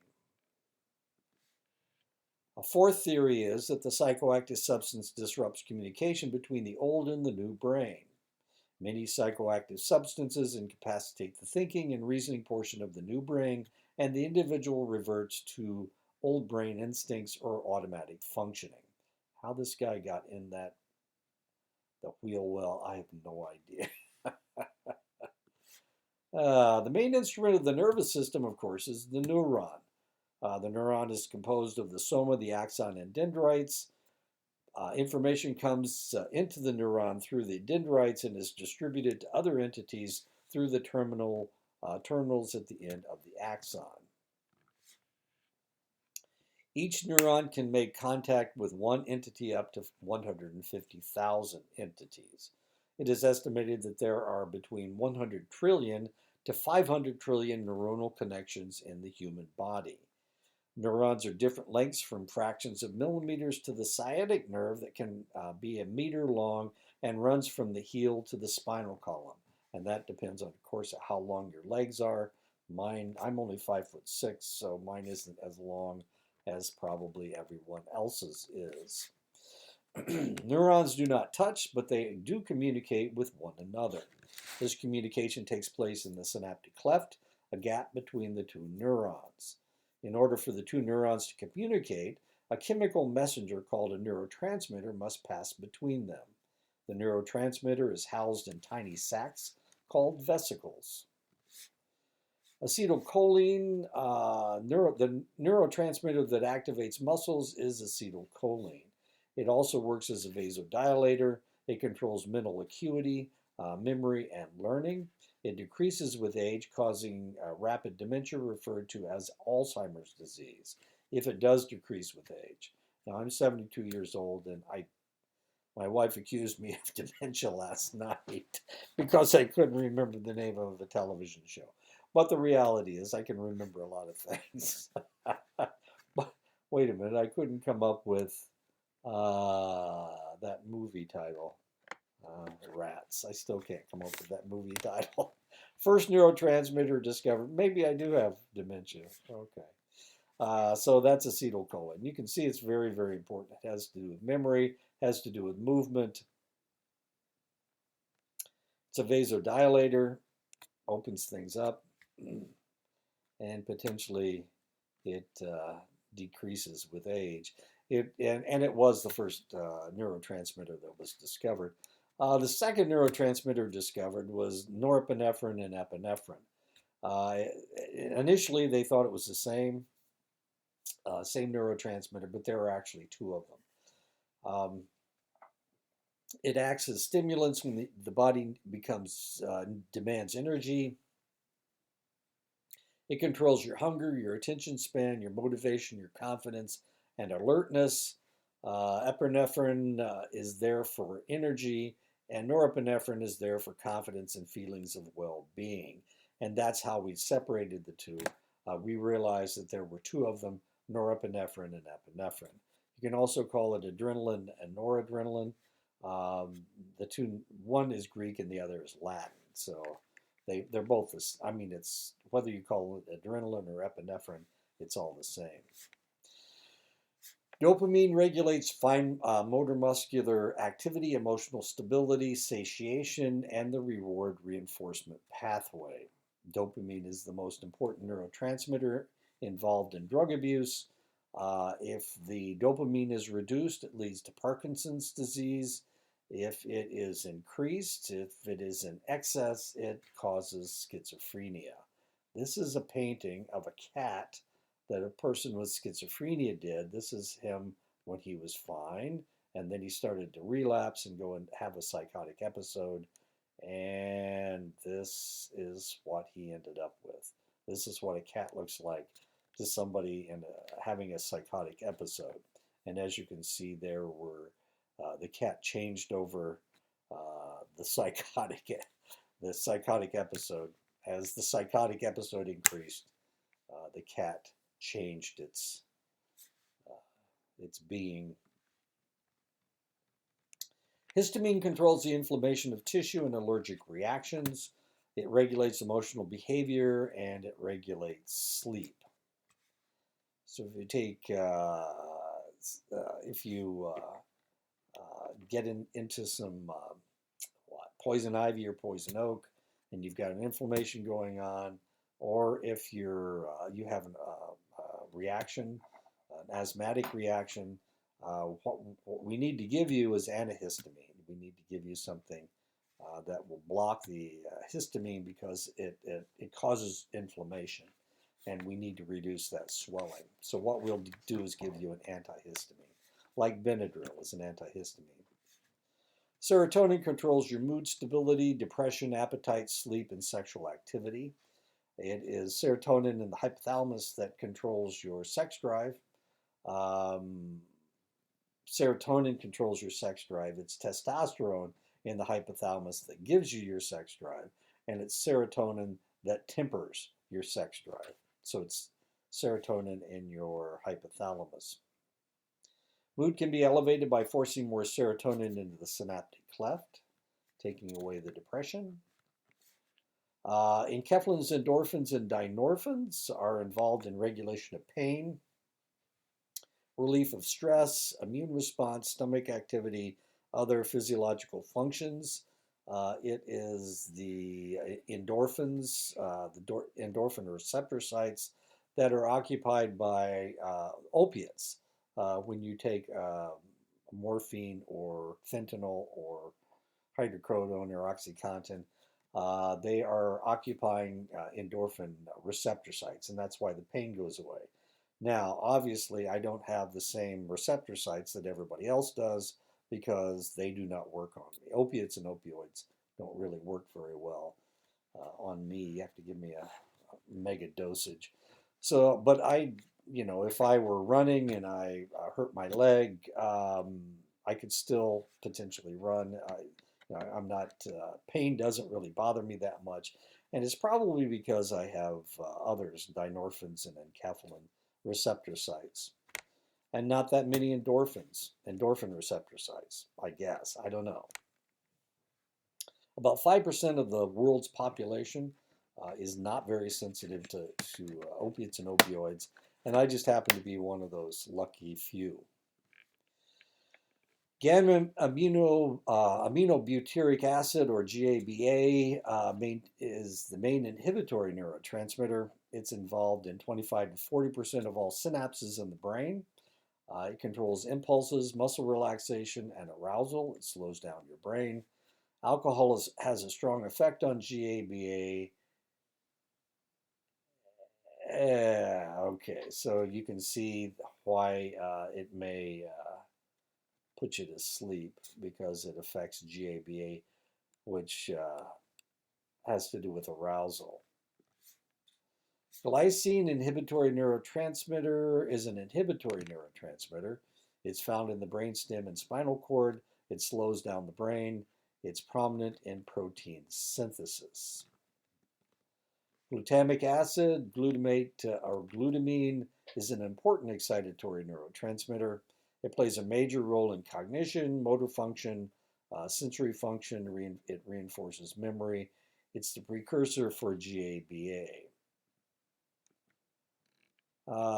A fourth theory is that the psychoactive substance disrupts communication between the old and the new brain. Many psychoactive substances incapacitate the thinking and reasoning portion of the new brain, and the individual reverts to old brain instincts or automatic functioning. How this guy got in the wheel well, I have no idea. The main instrument of the nervous system, of course, is the neuron. The neuron is composed of the soma, the axon, and dendrites. Information comes into the neuron through the dendrites and is distributed to other entities through the terminals at the end of the axon. Each neuron can make contact with one entity up to 150,000 entities. It is estimated that there are between 100 trillion to 500 trillion neuronal connections in the human body. Neurons are different lengths from fractions of millimeters to the sciatic nerve that can be a meter long and runs from the heel to the spinal column. And that depends on, of course, how long your legs are. I'm only 5'6", so mine isn't as long as probably everyone else's is. Neurons do not touch, but they do communicate with one another. This communication takes place in the synaptic cleft, a gap between the two neurons. In order for the two neurons to communicate, a chemical messenger called a neurotransmitter must pass between them. The neurotransmitter is housed in tiny sacs called vesicles. Acetylcholine, the neurotransmitter that activates muscles, is acetylcholine. It also works as a vasodilator. It controls mental acuity, memory, and learning. It decreases with age, causing rapid dementia referred to as Alzheimer's disease, if it does decrease with age. Now, I'm 72 years old, and my wife accused me of dementia last night because I couldn't remember the name of a television show. But the reality is I can remember a lot of things. But wait a minute, I couldn't come up with that movie title. Rats. I still can't come up with that movie title. First neurotransmitter discovered. Maybe I do have dementia. Okay. So that's acetylcholine. You can see it's very, very important. It has to do with memory, has to do with movement. It's a vasodilator, opens things up, and potentially it decreases with age. And it was the first neurotransmitter that was discovered. The second neurotransmitter discovered was norepinephrine and epinephrine. Initially, they thought it was the same neurotransmitter, but there are actually two of them. It acts as stimulants when the body demands energy. It controls your hunger, your attention span, your motivation, your confidence, and alertness. Epinephrine is there for energy, and norepinephrine is there for confidence and feelings of well-being. And that's how we separated the two. We realized that there were two of them, norepinephrine and epinephrine. You can also call it adrenaline and noradrenaline. The two, one is Greek and the other is Latin. So they're both this. I mean, it's whether you call it adrenaline or epinephrine, it's all the same. Dopamine regulates fine motor muscular activity, emotional stability, satiation, and the reward reinforcement pathway. Dopamine is the most important neurotransmitter involved in drug abuse. If the dopamine is reduced, it leads to Parkinson's disease. If it is increased, if it is in excess, it causes schizophrenia. This is a painting of a cat that a person with schizophrenia did. This is him when he was fine, and then he started to relapse and go and have a psychotic episode, and this is what he ended up with. This is what a cat looks like to somebody having a psychotic episode. And as you can see, there were the cat changed over the psychotic episode. As the psychotic episode increased, the cat changed its being. Histamine controls the inflammation of tissue and allergic reactions. It regulates emotional behavior and it regulates sleep. So if you take, if you get into some poison ivy or poison oak, and you've got an inflammation going on, or if you have a reaction, an asthmatic reaction, what we need to give you is antihistamine. We need to give you something that will block the histamine because it causes inflammation, and we need to reduce that swelling. So what we'll do is give you an antihistamine, like Benadryl is an antihistamine. Serotonin controls your mood stability, depression, appetite, sleep, and sexual activity. It is serotonin in the hypothalamus that controls your sex drive. Serotonin controls your sex drive. It's testosterone in the hypothalamus that gives you your sex drive, and it's serotonin that tempers your sex drive. So it's serotonin in your hypothalamus. Mood can be elevated by forcing more serotonin into the synaptic cleft, taking away the depression. Enkephalins, endorphins, and dynorphins are involved in regulation of pain, relief of stress, immune response, stomach activity, other physiological functions. It is the endorphins, the endorphin receptor sites that are occupied by opiates. When you take morphine or fentanyl or hydrocodone or OxyContin, they are occupying endorphin receptor sites, and that's why the pain goes away. Now, obviously, I don't have the same receptor sites that everybody else does because they do not work on me. Opiates and opioids don't really work very well on me. You have to give me a mega dosage. So, but if I were running and I hurt my leg, I could still potentially run. I'm not, pain doesn't really bother me that much. And it's probably because I have others, dynorphins and enkephalin receptor sites, and not that many endorphin receptor sites, I guess. I don't know. About 5% of the world's population is not very sensitive to opiates and opioids, and I just happen to be one of those lucky few. Gamma aminobutyric acid, or GABA, is the main inhibitory neurotransmitter. It's involved in 25 to 40% of all synapses in the brain. It controls impulses, muscle relaxation, and arousal. It slows down your brain. Alcohol has a strong effect on GABA. Okay, so you can see why it may put you to sleep, because it affects GABA, which has to do with arousal. Glycine inhibitory neurotransmitter is an inhibitory neurotransmitter. It's found in the brainstem and spinal cord. It slows down the brain. It's prominent in protein synthesis. Glutamic acid, glutamate, or glutamine is an important excitatory neurotransmitter. It plays a major role in cognition, motor function, sensory function. It reinforces memory. It's the precursor for GABA.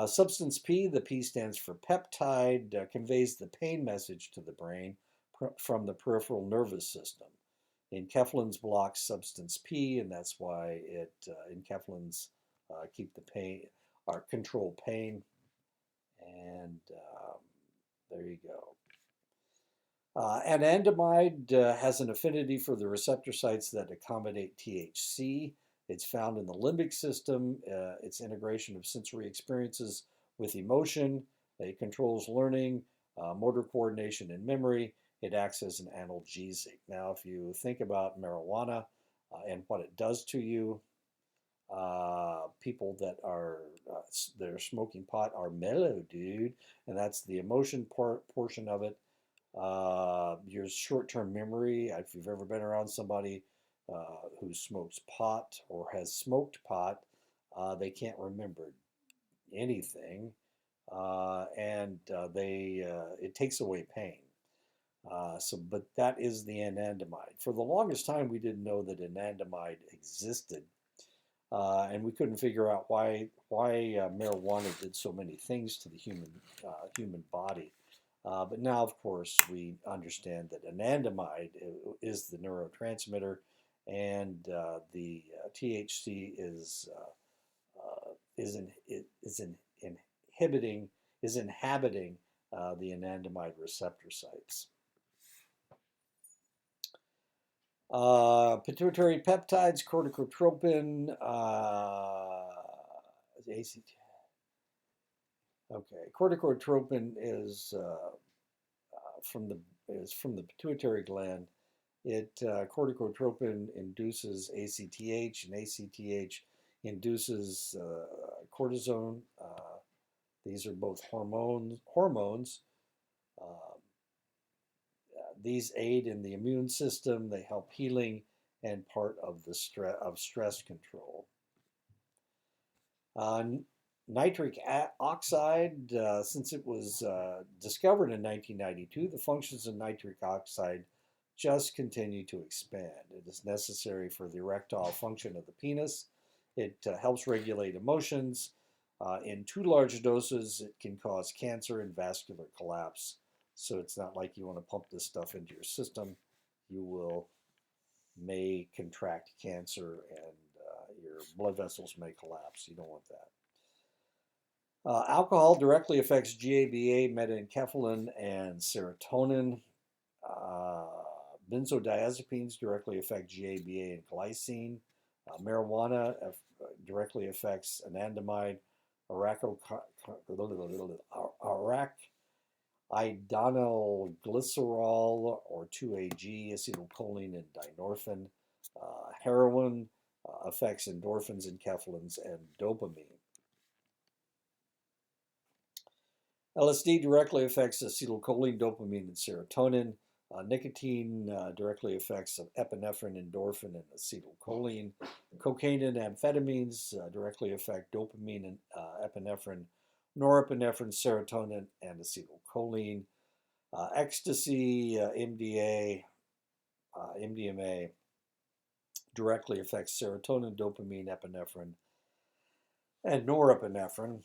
Substance P, the P stands for peptide, conveys the pain message to the brain from the peripheral nervous system. Enkephalins block substance P, and that's why enkephalins keep the pain, or control pain. And there you go. Anandamide has an affinity for the receptor sites that accommodate THC. It's found in the limbic system. Its integration of sensory experiences with emotion. It controls learning, motor coordination, and memory. It acts as an analgesic. Now, if you think about marijuana and what it does to you, people that are smoking pot are mellow, dude, and that's the emotion portion of it. Your short-term memory, if you've ever been around somebody who smokes pot or has smoked pot, they can't remember anything, and it takes away pain. But that is the anandamide. For the longest time, we didn't know that anandamide existed, and we couldn't figure out why marijuana did so many things to the human body. But now, of course, we understand that anandamide is the neurotransmitter, and the THC is inhabiting the anandamide receptor sites. Pituitary peptides, corticotropin, ACT. Okay, corticotropin from the is from the pituitary gland. Corticotropin induces ACTH, and ACTH induces cortisone. These are both hormones. Uh, these aid in the immune system. They help healing and part of the stress control. Nitric oxide, since it was discovered in 1992, the functions of nitric oxide just continue to expand. It is necessary for the erectile function of the penis. It helps regulate emotions. In too large doses, it can cause cancer and vascular collapse. So it's not like you want to pump this stuff into your system. You may contract cancer and your blood vessels may collapse. You don't want that. Alcohol directly affects GABA, metenkephalin, and serotonin. Benzodiazepines directly affect GABA and glycine. Marijuana directly affects anandamide, arachidonylglycerol, or 2-AG, acetylcholine, and dynorphin. Heroin affects endorphins, enkephalins, and dopamine. LSD directly affects acetylcholine, dopamine, and serotonin. Nicotine directly affects epinephrine, endorphin, and acetylcholine. Cocaine and amphetamines directly affect dopamine and epinephrine, norepinephrine, serotonin, and acetylcholine. Ecstasy, MDMA directly affects serotonin, dopamine, epinephrine, and norepinephrine.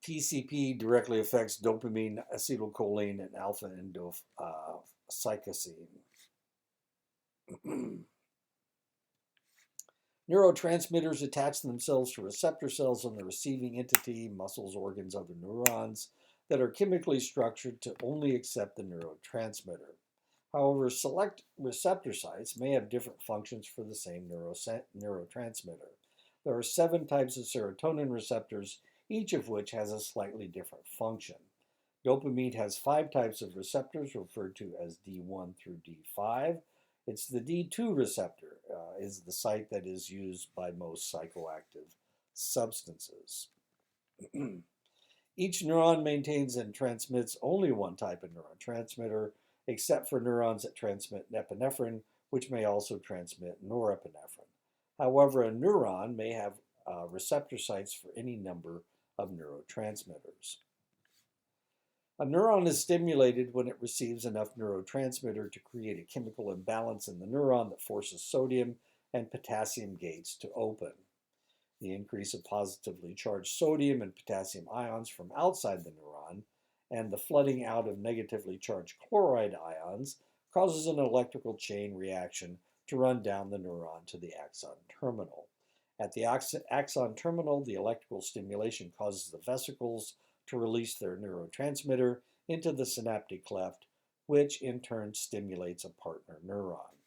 PCP directly affects dopamine, acetylcholine, and alpha-endopsychocine. Neurotransmitters attach themselves to receptor cells on the receiving entity, muscles, organs, other neurons that are chemically structured to only accept the neurotransmitter. However, select receptor sites may have different functions for the same neurotransmitter. There are 7 types of serotonin receptors, each of which has a slightly different function. Dopamine has 5 types of receptors referred to as D1 through D5. It's the D2 receptor is the site that is used by most psychoactive substances. Each neuron maintains and transmits only one type of neurotransmitter, except for neurons that transmit epinephrine, which may also transmit norepinephrine. However, a neuron may have receptor sites for any number of neurotransmitters. A neuron is stimulated when it receives enough neurotransmitter to create a chemical imbalance in the neuron that forces sodium and potassium gates to open. The increase of positively charged sodium and potassium ions from outside the neuron and the flooding out of negatively charged chloride ions causes an electrical chain reaction to run down the neuron to the axon terminal. At the axon terminal, the electrical stimulation causes the vesicles to release their neurotransmitter into the synaptic cleft, which in turn stimulates a partner neuron.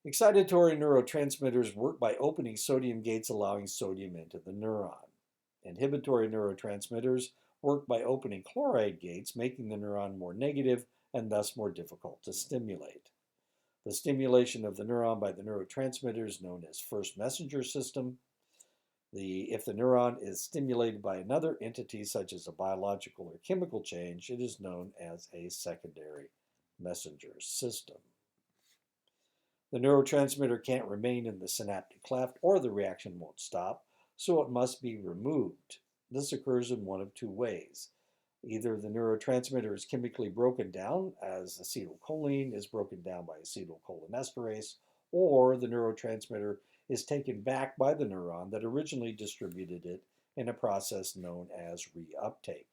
Excitatory neurotransmitters work by opening sodium gates, allowing sodium into the neuron. Inhibitory neurotransmitters work by opening chloride gates, making the neuron more negative and thus more difficult to stimulate. The stimulation of the neuron by the neurotransmitter is known as first messenger system. If the neuron is stimulated by another entity, such as a biological or chemical change, it is known as a secondary messenger system. The neurotransmitter can't remain in the synaptic cleft or the reaction won't stop, so it must be removed. This occurs in one of 2 ways. Either the neurotransmitter is chemically broken down, as acetylcholine is broken down by acetylcholinesterase, or the neurotransmitter is taken back by the neuron that originally distributed it in a process known as reuptake.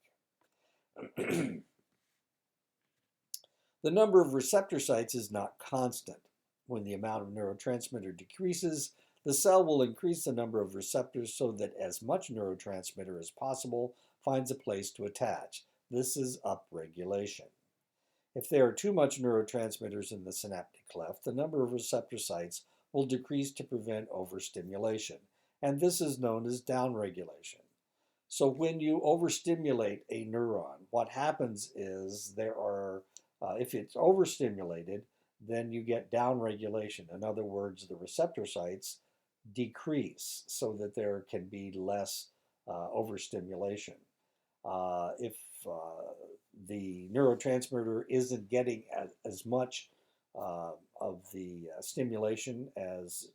The number of receptor sites is not constant. When the amount of neurotransmitter decreases, the cell will increase the number of receptors so that as much neurotransmitter as possible finds a place to attach. This is upregulation. If there are too much neurotransmitters in the synaptic cleft, the number of receptor sites will decrease to prevent overstimulation, and this is known as downregulation. So when you overstimulate a neuron, what happens is if it's overstimulated, then you get downregulation. In other words, the receptor sites decrease so that there can be less overstimulation. If the neurotransmitter isn't getting as much of the stimulation as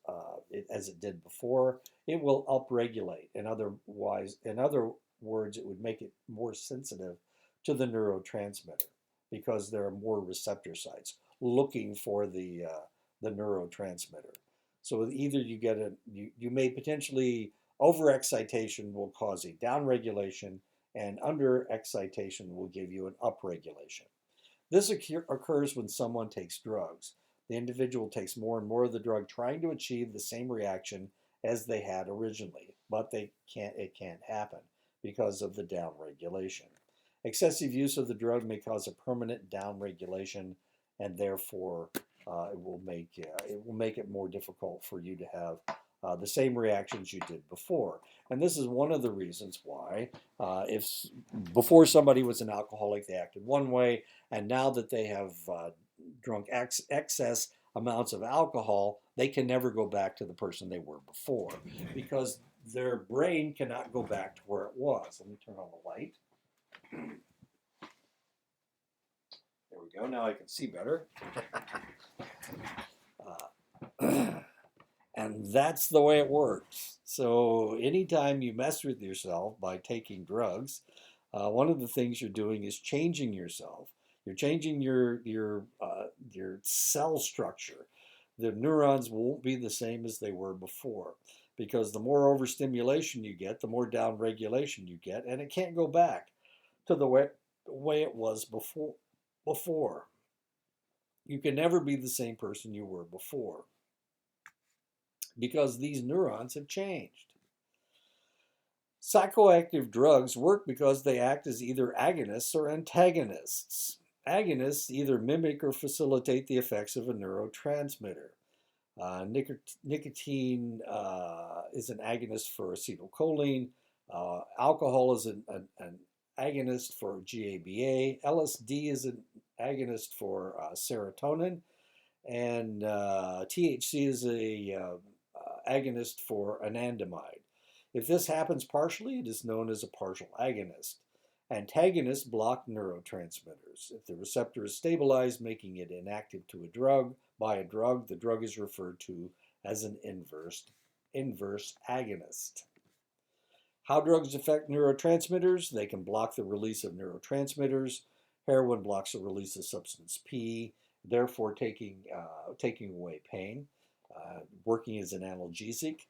it did before, it will upregulate. In other words, it would make it more sensitive to the neurotransmitter because there are more receptor sites looking for the neurotransmitter. So either you may potentially overexcitation will cause a downregulation, and underexcitation will give you an upregulation. This occurs when someone takes drugs. The individual takes more and more of the drug, trying to achieve the same reaction as they had originally, but it can't happen because of the downregulation. Excessive use of the drug may cause a permanent downregulation, and therefore it will make it more difficult for you to have the same reactions you did before. And this is one of the reasons why if before somebody was an alcoholic, they acted one way, and now that they have drunk excess amounts of alcohol, they can never go back to the person they were before because their brain cannot go back to where it was. Let me turn on the light. There we go. Now I can see better. And that's the way it works. So anytime you mess with yourself by taking drugs, one of the things you're doing is changing yourself. You're changing your cell structure. The neurons won't be the same as they were before because the more overstimulation you get, the more downregulation you get, and it can't go back to the way it was before. You can never be the same person you were before because these neurons have changed. Psychoactive drugs work because they act as either agonists or antagonists. Agonists either mimic or facilitate the effects of a neurotransmitter. Nicotine is an agonist for acetylcholine. Alcohol is an agonist for GABA. LSD is an agonist for serotonin. And THC is a agonist for anandamide. If this happens partially, it is known as a partial agonist. Antagonists block neurotransmitters. If the receptor is stabilized, making it inactive to a drug, the drug is referred to as an inverse agonist. How drugs affect neurotransmitters? They can block the release of neurotransmitters. Heroin blocks the release of substance P, therefore taking away pain. Working as an analgesic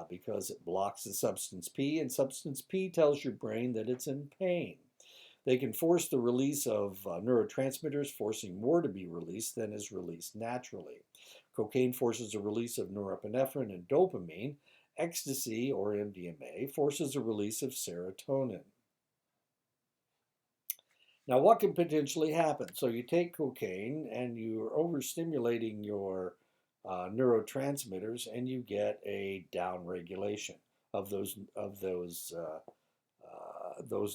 because it blocks the substance P, and substance P tells your brain that it's in pain. They can force the release of neurotransmitters, forcing more to be released than is released naturally. Cocaine forces the release of norepinephrine and dopamine. Ecstasy, or MDMA, forces the release of serotonin. Now, what can potentially happen? So you take cocaine and you're overstimulating your neurotransmitters, and you get a downregulation of those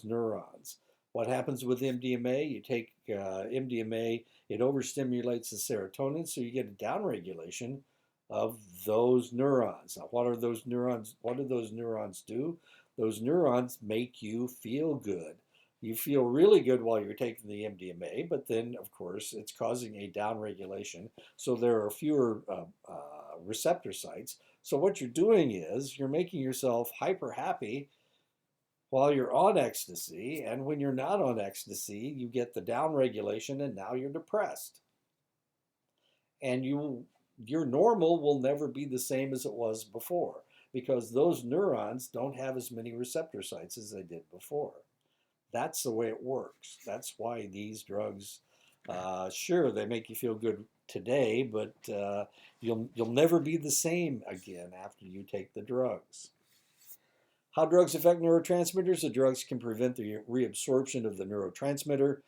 neurons. What happens with MDMA? You take MDMA, it overstimulates the serotonin, so you get a downregulation of those neurons. Now, what are those neurons? What do those neurons do? Those neurons make you feel good. You feel really good while you're taking the MDMA, but then, of course, it's causing a downregulation, so there are fewer receptor sites. So what you're doing is you're making yourself hyper happy while you're on ecstasy, and when you're not on ecstasy, you get the downregulation, and now you're depressed. And your normal will never be the same as it was before because those neurons don't have as many receptor sites as they did before. That's the way it works. That's why these drugs, sure, they make you feel good today, but you'll never be the same again after you take the drugs. How drugs affect neurotransmitters? The drugs can prevent the reabsorption of the neurotransmitter.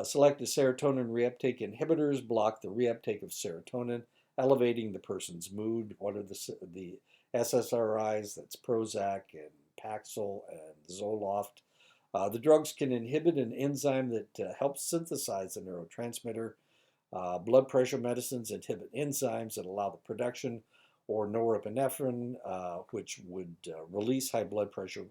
Selective serotonin reuptake inhibitors block the reuptake of serotonin, elevating the person's mood. What are the SSRIs? That's Prozac and Paxil and Zoloft. The drugs can inhibit an enzyme that helps synthesize the neurotransmitter. Blood pressure medicines inhibit enzymes that allow the production or norepinephrine, which would release high blood pressure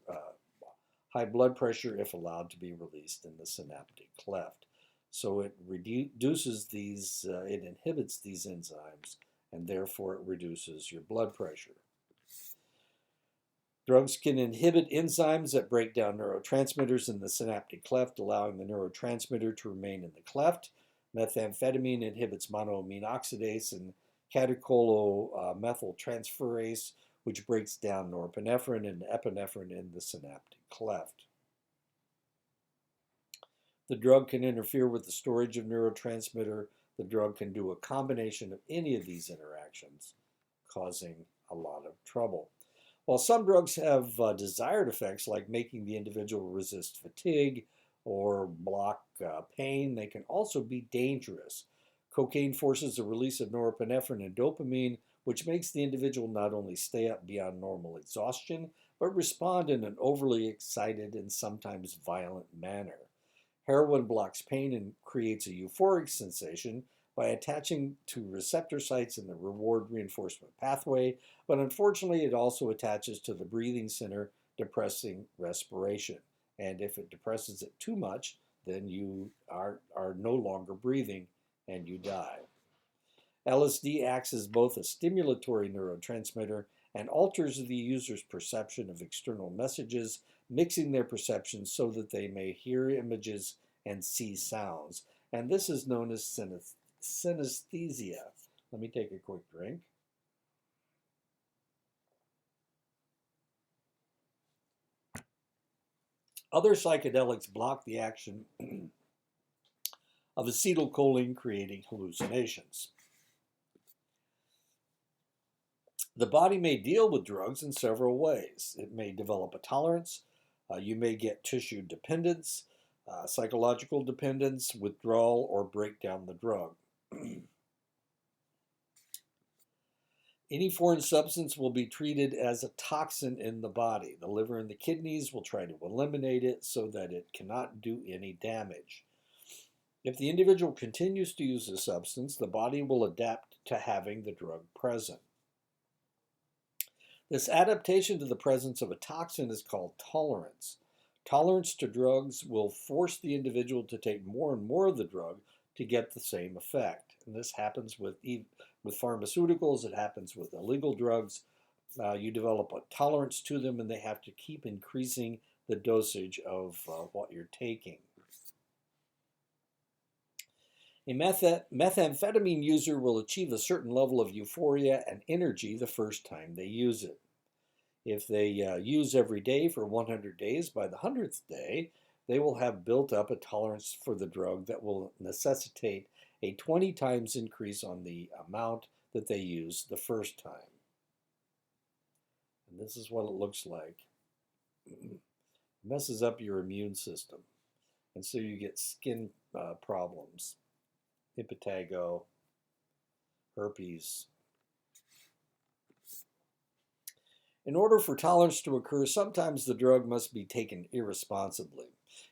if allowed to be released in the synaptic cleft. So it reduces these, it inhibits these enzymes, and therefore it reduces your blood pressure. Drugs can inhibit enzymes that break down neurotransmitters in the synaptic cleft, allowing the neurotransmitter to remain in the cleft. Methamphetamine inhibits monoamine oxidase and catecholomethyltransferase, which breaks down norepinephrine and epinephrine in the synaptic cleft. The drug can interfere with the storage of neurotransmitter. The drug can do a combination of any of these interactions, causing a lot of trouble. While some drugs have desired effects like making the individual resist fatigue or block pain, they can also be dangerous. Cocaine forces the release of norepinephrine and dopamine, which makes the individual not only stay up beyond normal exhaustion, but respond in an overly excited and sometimes violent manner. Heroin blocks pain and creates a euphoric sensation by attaching to receptor sites in the reward reinforcement pathway, but unfortunately it also attaches to the breathing center, depressing respiration. And if it depresses it too much, then you are no longer breathing and you die. LSD acts as both a stimulatory neurotransmitter and alters the user's perception of external messages, mixing their perceptions so that they may hear images and see sounds. And this is known as synesthesia. Let me take a quick drink. Other psychedelics block the action of acetylcholine, creating hallucinations. The body may deal with drugs in several ways. It may develop a tolerance. You may get tissue dependence, psychological dependence, withdrawal, or break down the drug. Any foreign substance will be treated as a toxin in the body. The liver and the kidneys will try to eliminate it so that it cannot do any damage. If the individual continues to use the substance, the body will adapt to having the drug present. This adaptation to the presence of a toxin is called tolerance. Tolerance to drugs will force the individual to take more and more of the drug to get the same effect. And this happens with pharmaceuticals, it happens with illegal drugs. You develop a tolerance to them and they have to keep increasing the dosage of what you're taking. A methamphetamine user will achieve a certain level of euphoria and energy the first time they use it. If they use every day for 100 days, by the 100th day, they will have built up a tolerance for the drug that will necessitate a 20 times increase on the amount that they use the first time. And this is what it looks like. It messes up your immune system. And so you get skin problems, impetigo, herpes. In order for tolerance to occur, sometimes the drug must be taken irresponsibly.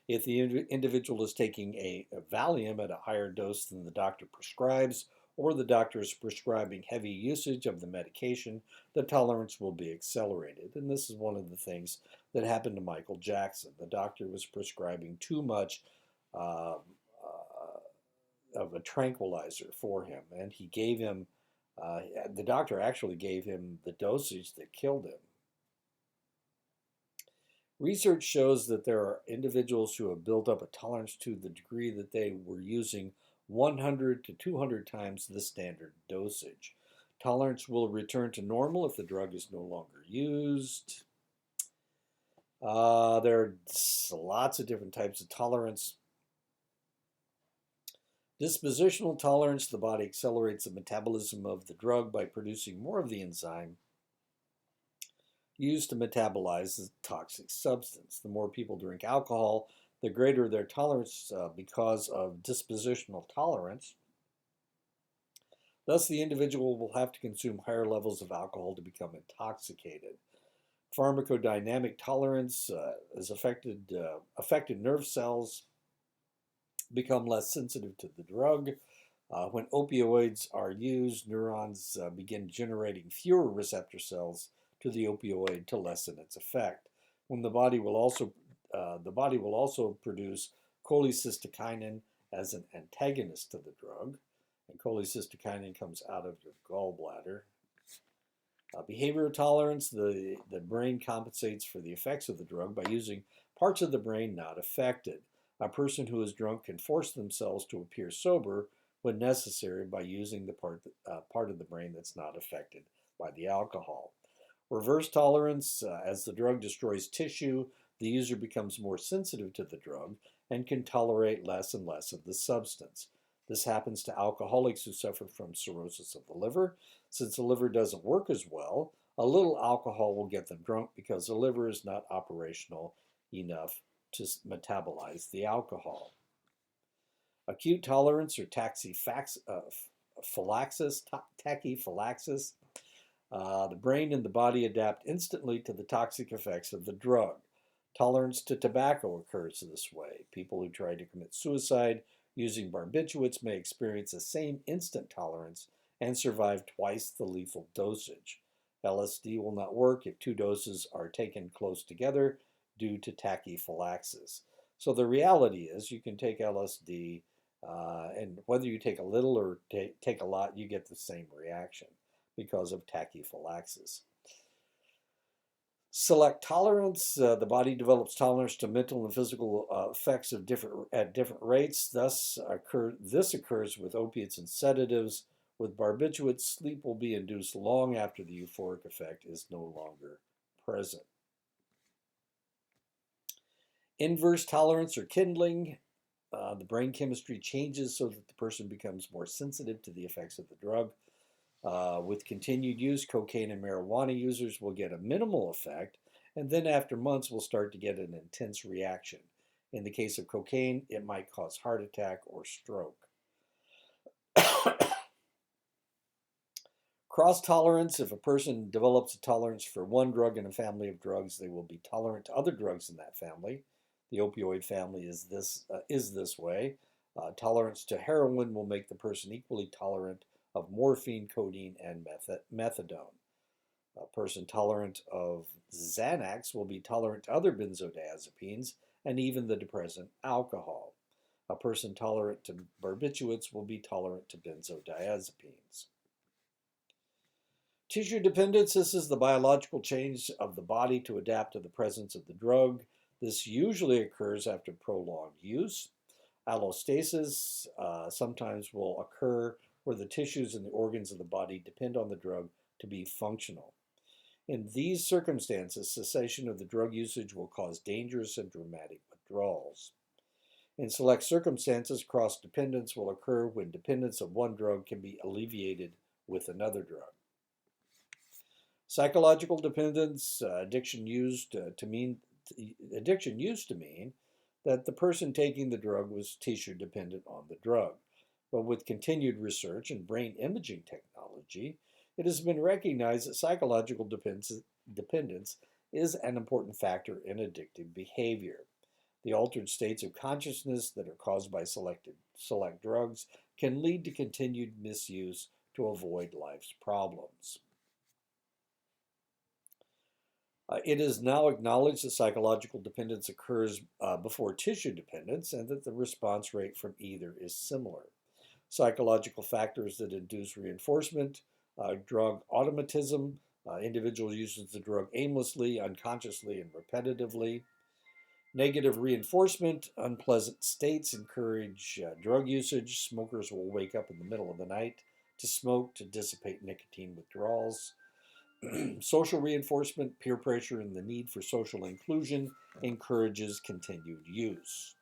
If the individual is taking a Valium at a higher dose than the doctor prescribes, or the doctor is prescribing heavy usage of the medication, the tolerance will be accelerated. And this is one of the things that happened to Michael Jackson. The doctor was prescribing too much of a tranquilizer for him, and he gave him, the doctor actually gave him the dosage that killed him. Research shows that there are individuals who have built up a tolerance to the degree that they were using 100 to 200 times the standard dosage. Tolerance will return to normal if the drug is no longer used. There are lots of different types of tolerance. Dispositional tolerance, the body accelerates the metabolism of the drug by producing more of the enzyme used to metabolize the toxic substance. The more people drink alcohol, the greater their tolerance because of dispositional tolerance. Thus, the individual will have to consume higher levels of alcohol to become intoxicated. Pharmacodynamic tolerance is affected nerve cells become less sensitive to the drug. When opioids are used, neurons begin generating fewer receptor cells to the opioid to lessen its effect. When the body will also produce cholecystokinin as an antagonist to the drug, and cholecystokinin comes out of your gallbladder. Behavioral tolerance, the brain compensates for the effects of the drug by using parts of the brain not affected. A person who is drunk can force themselves to appear sober when necessary by using the part of the brain that's not affected by the alcohol. Reverse tolerance, as the drug destroys tissue, the user becomes more sensitive to the drug and can tolerate less and less of the substance. This happens to alcoholics who suffer from cirrhosis of the liver. Since the liver doesn't work as well, a little alcohol will get them drunk because the liver is not operational enough to metabolize the alcohol. Acute tolerance or tachyphylaxis. The brain and the body adapt instantly to the toxic effects of the drug. Tolerance to tobacco occurs this way. People who try to commit suicide using barbiturates may experience the same instant tolerance and survive twice the lethal dosage. LSD will not work if 2 doses are taken close together due to tachyphylaxis. So the reality is you can take LSD, and whether you take a little or take a lot, you get the same reaction because of tachyphylaxis. Select tolerance. The body develops tolerance to mental and physical effects at different rates. This occurs with opiates and sedatives. With barbiturates, sleep will be induced long after the euphoric effect is no longer present. Inverse tolerance or kindling. The brain chemistry changes so that the person becomes more sensitive to the effects of the drug. With continued use, cocaine and marijuana users will get a minimal effect, and then after months will start to get an intense reaction. In the case of cocaine, it might cause heart attack or stroke. Cross-tolerance. If a person develops a tolerance for one drug in a family of drugs, they will be tolerant to other drugs in that family. The opioid family is this way. Tolerance to heroin will make the person equally tolerant of morphine, codeine, and methadone. A person tolerant of Xanax will be tolerant to other benzodiazepines and even the depressant alcohol. A person tolerant to barbiturates will be tolerant to benzodiazepines. Tissue dependence. This is the biological change of the body to adapt to the presence of the drug. This usually occurs after prolonged use. Allostasis sometimes will occur where the tissues and the organs of the body depend on the drug to be functional. In these circumstances, cessation of the drug usage will cause dangerous and dramatic withdrawals. In select circumstances, cross-dependence will occur when dependence of one drug can be alleviated with another drug. Psychological dependence. Addiction used to mean that the person taking the drug was tissue dependent on the drug. But with continued research in brain imaging technology, it has been recognized that psychological dependence is an important factor in addictive behavior. The altered states of consciousness that are caused by select drugs can lead to continued misuse to avoid life's problems. It is now acknowledged that psychological dependence occurs before tissue dependence and that the response rate from either is similar. Psychological factors that induce reinforcement, drug automatism. Individual uses the drug aimlessly, unconsciously, and repetitively. Negative reinforcement. Unpleasant states encourage drug usage. Smokers will wake up in the middle of the night to smoke to dissipate nicotine withdrawals. Social reinforcement, peer pressure, and the need for social inclusion encourages continued use.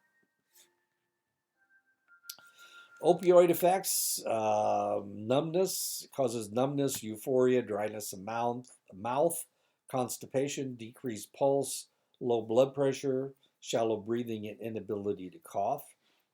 Opioid effects. Numbness causes numbness, euphoria, dryness of mouth, constipation, decreased pulse, low blood pressure, shallow breathing and inability to cough,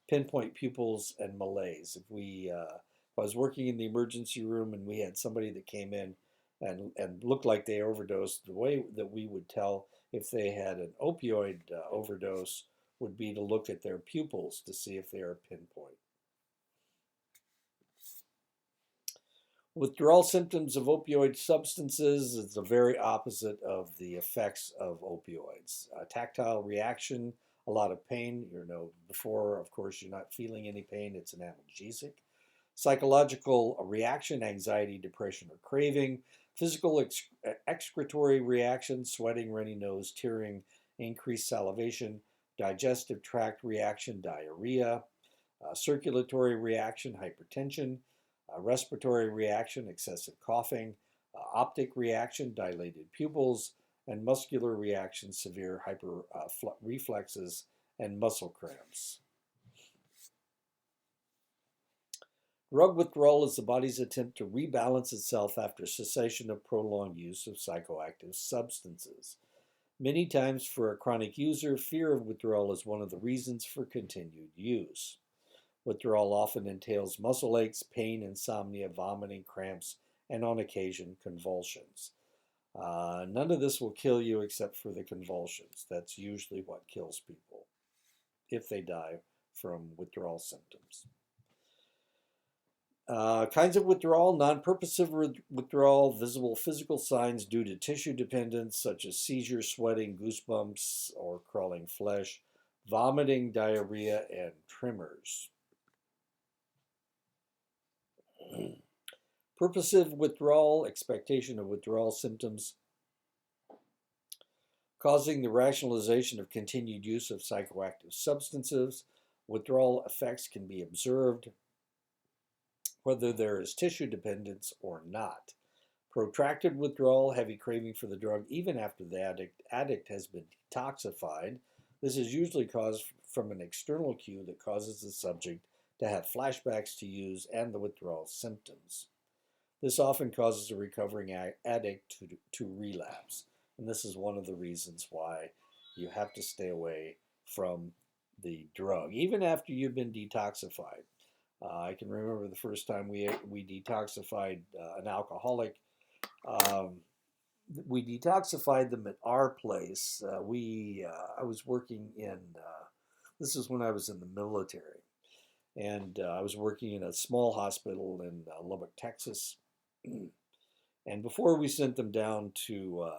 pinpoint pupils, and malaise. If I was working in the emergency room and we had somebody that came in and looked like they overdosed, the way that we would tell if they had an opioid overdose would be to look at their pupils to see if they are pinpoint. Withdrawal symptoms of opioid substances is the very opposite of the effects of opioids. Tactile reaction, a lot of pain. Before, of course, you're not feeling any pain. It's an analgesic. Psychological reaction, anxiety, depression, or craving. Physical excretory reaction, sweating, runny nose, tearing, increased salivation. Digestive tract reaction, diarrhea. Circulatory reaction, hypertension. Respiratory reaction, excessive coughing. Optic reaction, dilated pupils. And muscular reaction, severe reflexes and muscle cramps. Drug withdrawal is the body's attempt to rebalance itself after cessation of prolonged use of psychoactive substances. Many times for a chronic user, fear of withdrawal is one of the reasons for continued use. Withdrawal often entails muscle aches, pain, insomnia, vomiting, cramps, and on occasion, convulsions. None of this will kill you except for the convulsions. That's usually what kills people if they die from withdrawal symptoms. Kinds of withdrawal: non-purposive withdrawal, visible physical signs due to tissue dependence, such as seizure, sweating, goosebumps, or crawling flesh, vomiting, diarrhea, and tremors. Purposive withdrawal, expectation of withdrawal symptoms, causing the rationalization of continued use of psychoactive substances. Withdrawal effects can be observed whether there is tissue dependence or not. Protracted withdrawal, heavy craving for the drug even after the addict has been detoxified. This is usually caused from an external cue that causes the subject to have flashbacks to use and the withdrawal symptoms. This often causes a recovering addict to relapse, and this is one of the reasons why you have to stay away from the drug, even after you've been detoxified. I can remember the first time we detoxified an alcoholic. We detoxified them at our place. I was working in, this is when I was in the military, and I was working in a small hospital in Lubbock, Texas. And before we sent them down to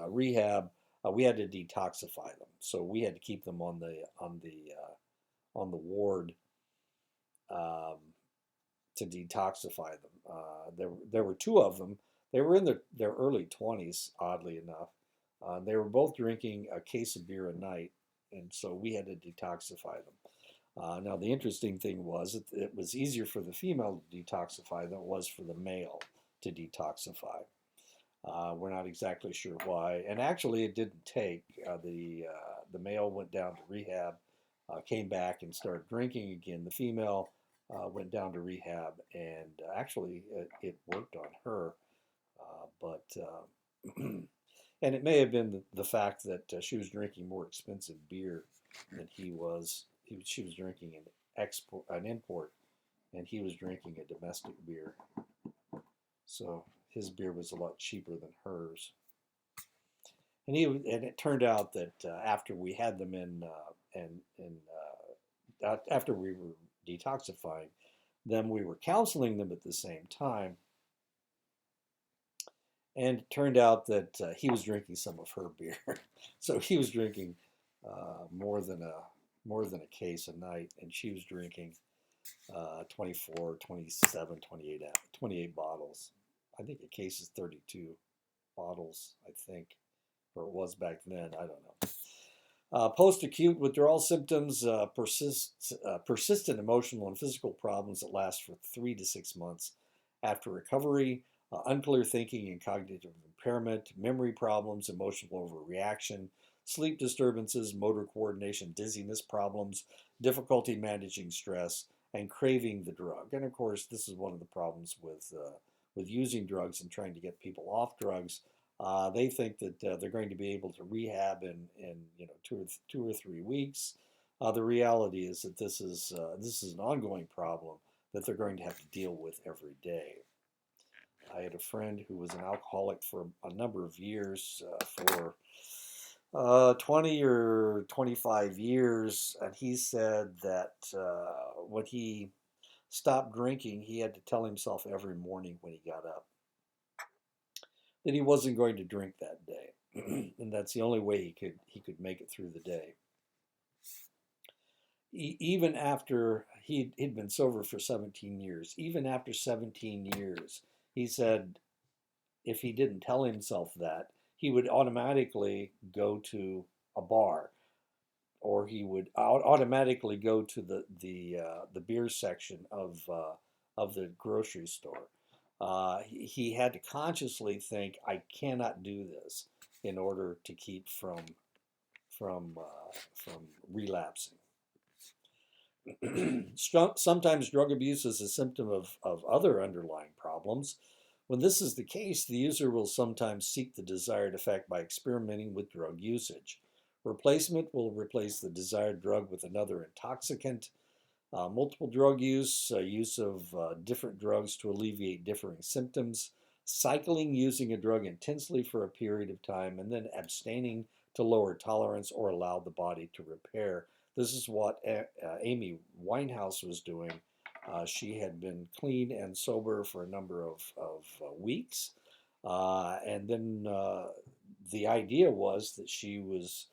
rehab, we had to detoxify them. So we had to keep them on the ward to detoxify them. There were two of them. They were in their early 20s, oddly enough. They were both drinking a case of beer a night, and so we had to detoxify them. Now, the interesting thing was it was easier for the female to detoxify than it was for the male to detoxify. We're not exactly sure why. And actually, it didn't take. The male went down to rehab, came back and started drinking again. The female went down to rehab, and actually, it worked on her. And it may have been the fact that she was drinking more expensive beer than he was. She was drinking an import, and he was drinking a domestic beer. So his beer was a lot cheaper than hers. And it turned out that after we had them in, after we were detoxifying them, we were counseling them at the same time. And it turned out that he was drinking some of her beer. So he was drinking more than a case a night, and she was drinking 24, 27, 28 bottles. I think a case is 32 bottles, I think, or it was back then. I don't know. Post-acute withdrawal symptoms, persistent emotional and physical problems that last for 3 to 6 months after recovery, unclear thinking and cognitive impairment, memory problems, emotional overreaction, sleep disturbances, motor coordination, dizziness problems, difficulty managing stress, and craving the drug. And of course, this is one of the problems with using drugs and trying to get people off drugs. They think that they're going to be able to rehab in 2 or 3 weeks. The reality is that this is an ongoing problem that they're going to have to deal with every day. I had a friend who was an alcoholic for a number of years, for 20 or 25 years, and he said that when he stopped drinking, he had to tell himself every morning when he got up that he wasn't going to drink that day, and that's the only way he could make it through the day. Even after he'd been sober for 17 years, even after 17 years, he said if he didn't tell himself that, he would automatically go to a bar, or he would automatically go to the beer section of the grocery store. He had to consciously think, I cannot do this in order to keep from relapsing. Sometimes drug abuse is a symptom of other underlying problems. When this is the case, the user will sometimes seek the desired effect by experimenting with drug usage. Replacement will replace the desired drug with another intoxicant. Multiple drug use, use of different drugs to alleviate differing symptoms, cycling using a drug intensely for a period of time, and then abstaining to lower tolerance or allow the body to repair. This is what Amy Winehouse was doing. She had been clean and sober for a number of weeks. And then the idea was that she was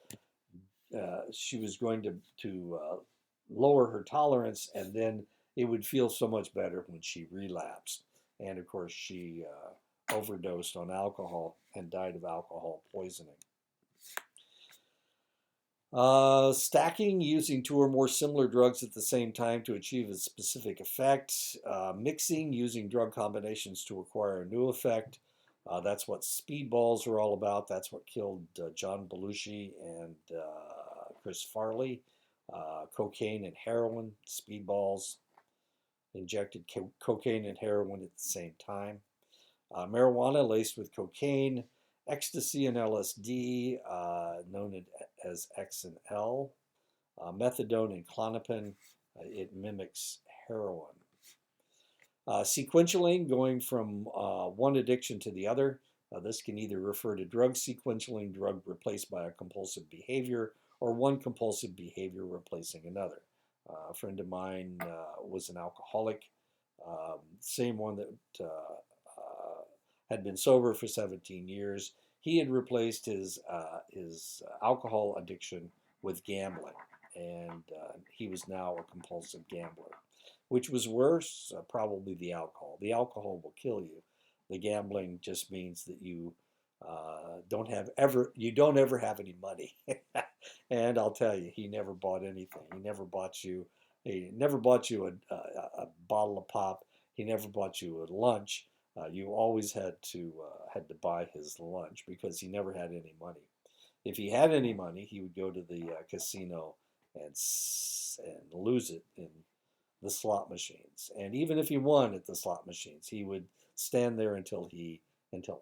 going to lower her tolerance, and then it would feel so much better when she relapsed. And of course, she overdosed on alcohol and died of alcohol poisoning. Stacking, using two or more similar drugs at the same time to achieve a specific effect. Mixing, using drug combinations to acquire a new effect. That's what speedballs are all about. That's what killed John Belushi and Chris Farley. Cocaine and heroin, speedballs, injected cocaine and heroin at the same time. Marijuana laced with cocaine, ecstasy and LSD, known as X and L, methadone and Klonopin, it mimics heroin. Sequentialing, going from one addiction to the other. This can either refer to drug sequentialing, drug replaced by a compulsive behavior, or one compulsive behavior replacing another. A friend of mine was an alcoholic, same one that had been sober for 17 years. He had replaced his alcohol addiction with gambling, and he was now a compulsive gambler. Which was worse? Probably the alcohol. The alcohol will kill you. The gambling just means that you don't ever have any money. And I'll tell you, he never bought anything. He never bought you a bottle of pop. He never bought you a lunch. You always had to buy his lunch because he never had any money. If he had any money, he would go to the casino and lose it in the slot machines. And even if he won at the slot machines, he would stand there until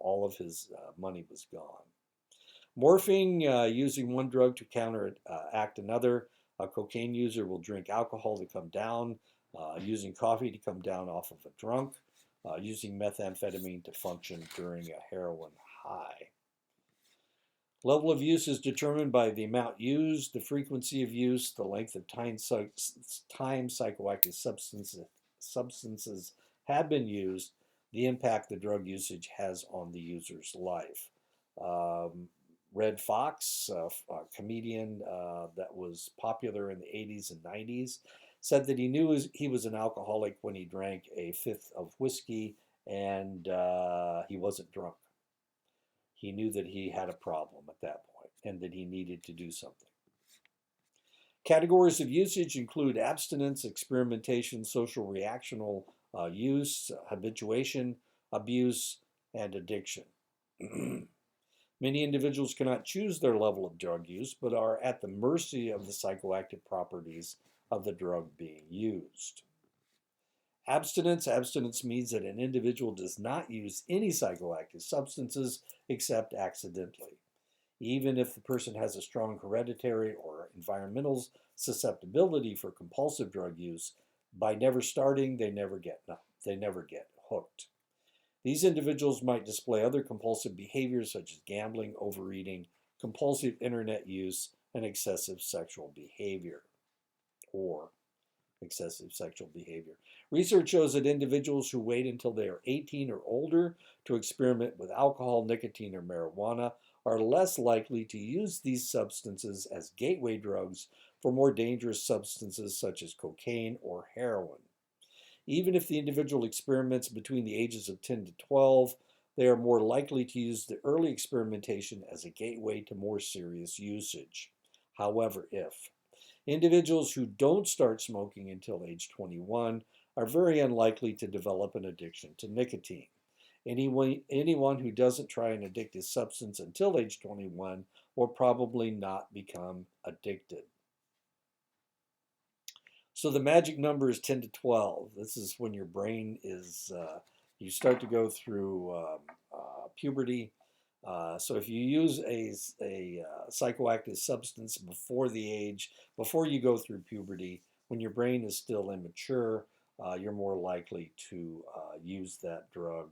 all of his money was gone. Morphing, using one drug to counteract another. A cocaine user will drink alcohol to come down, using coffee to come down off of a drunk, using methamphetamine to function during a heroin high. Level of use is determined by the amount used, the frequency of use, the length of time psychoactive substances have been used, the impact the drug usage has on the user's life. Red Fox, a comedian that was popular in the 80s and 90s, said that he knew he was an alcoholic when he drank a fifth of whiskey and he wasn't drunk. He knew that he had a problem at that point and that he needed to do something. Categories of usage include abstinence, experimentation, social reactional use, habituation, abuse, and addiction. Many individuals cannot choose their level of drug use, but are at the mercy of the psychoactive properties of the drug being used. Abstinence. Abstinence means that an individual does not use any psychoactive substances except accidentally. Even if the person has a strong hereditary or environmental susceptibility for compulsive drug use, by never starting, they never get hooked. These individuals might display other compulsive behaviors such as gambling, overeating, compulsive internet use, and excessive sexual behavior. Or excessive sexual behavior. Research shows that individuals who wait until they are 18 or older to experiment with alcohol, nicotine, or marijuana are less likely to use these substances as gateway drugs for more dangerous substances such as cocaine or heroin. Even if the individual experiments between the ages of 10 to 12, they are more likely to use the early experimentation as a gateway to more serious usage. However, if individuals who don't start smoking until age 21 are very unlikely to develop an addiction to nicotine. Anyone who doesn't try an addictive substance until age 21 will probably not become addicted. So the magic number is 10 to 12. This is when your brain is, you start to go through puberty. So if you use a psychoactive substance before you go through puberty, when your brain is still immature, you're more likely to use that drug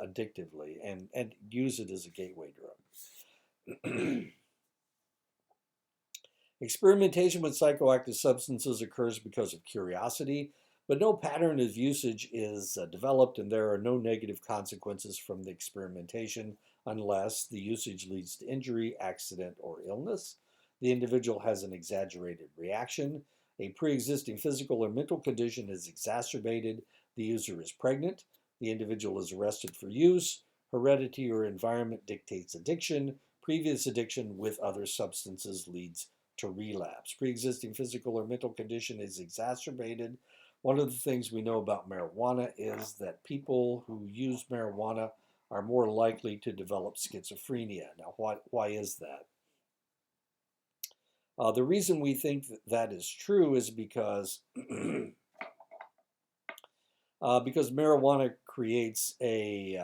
addictively and use it as a gateway drug. Experimentation with psychoactive substances occurs because of curiosity, but no pattern of usage is developed, and there are no negative consequences from the experimentation unless the usage leads to injury, accident, or illness. The individual has an exaggerated reaction. A pre-existing physical or mental condition is exacerbated. The user is pregnant. The individual is arrested for use. Heredity or environment dictates addiction. Previous addiction with other substances leads to relapse. Pre-existing physical or mental condition is exacerbated. One of the things we know about marijuana is that people who use marijuana are more likely to develop schizophrenia. Now, why is that? The reason we think that is true is because marijuana creates a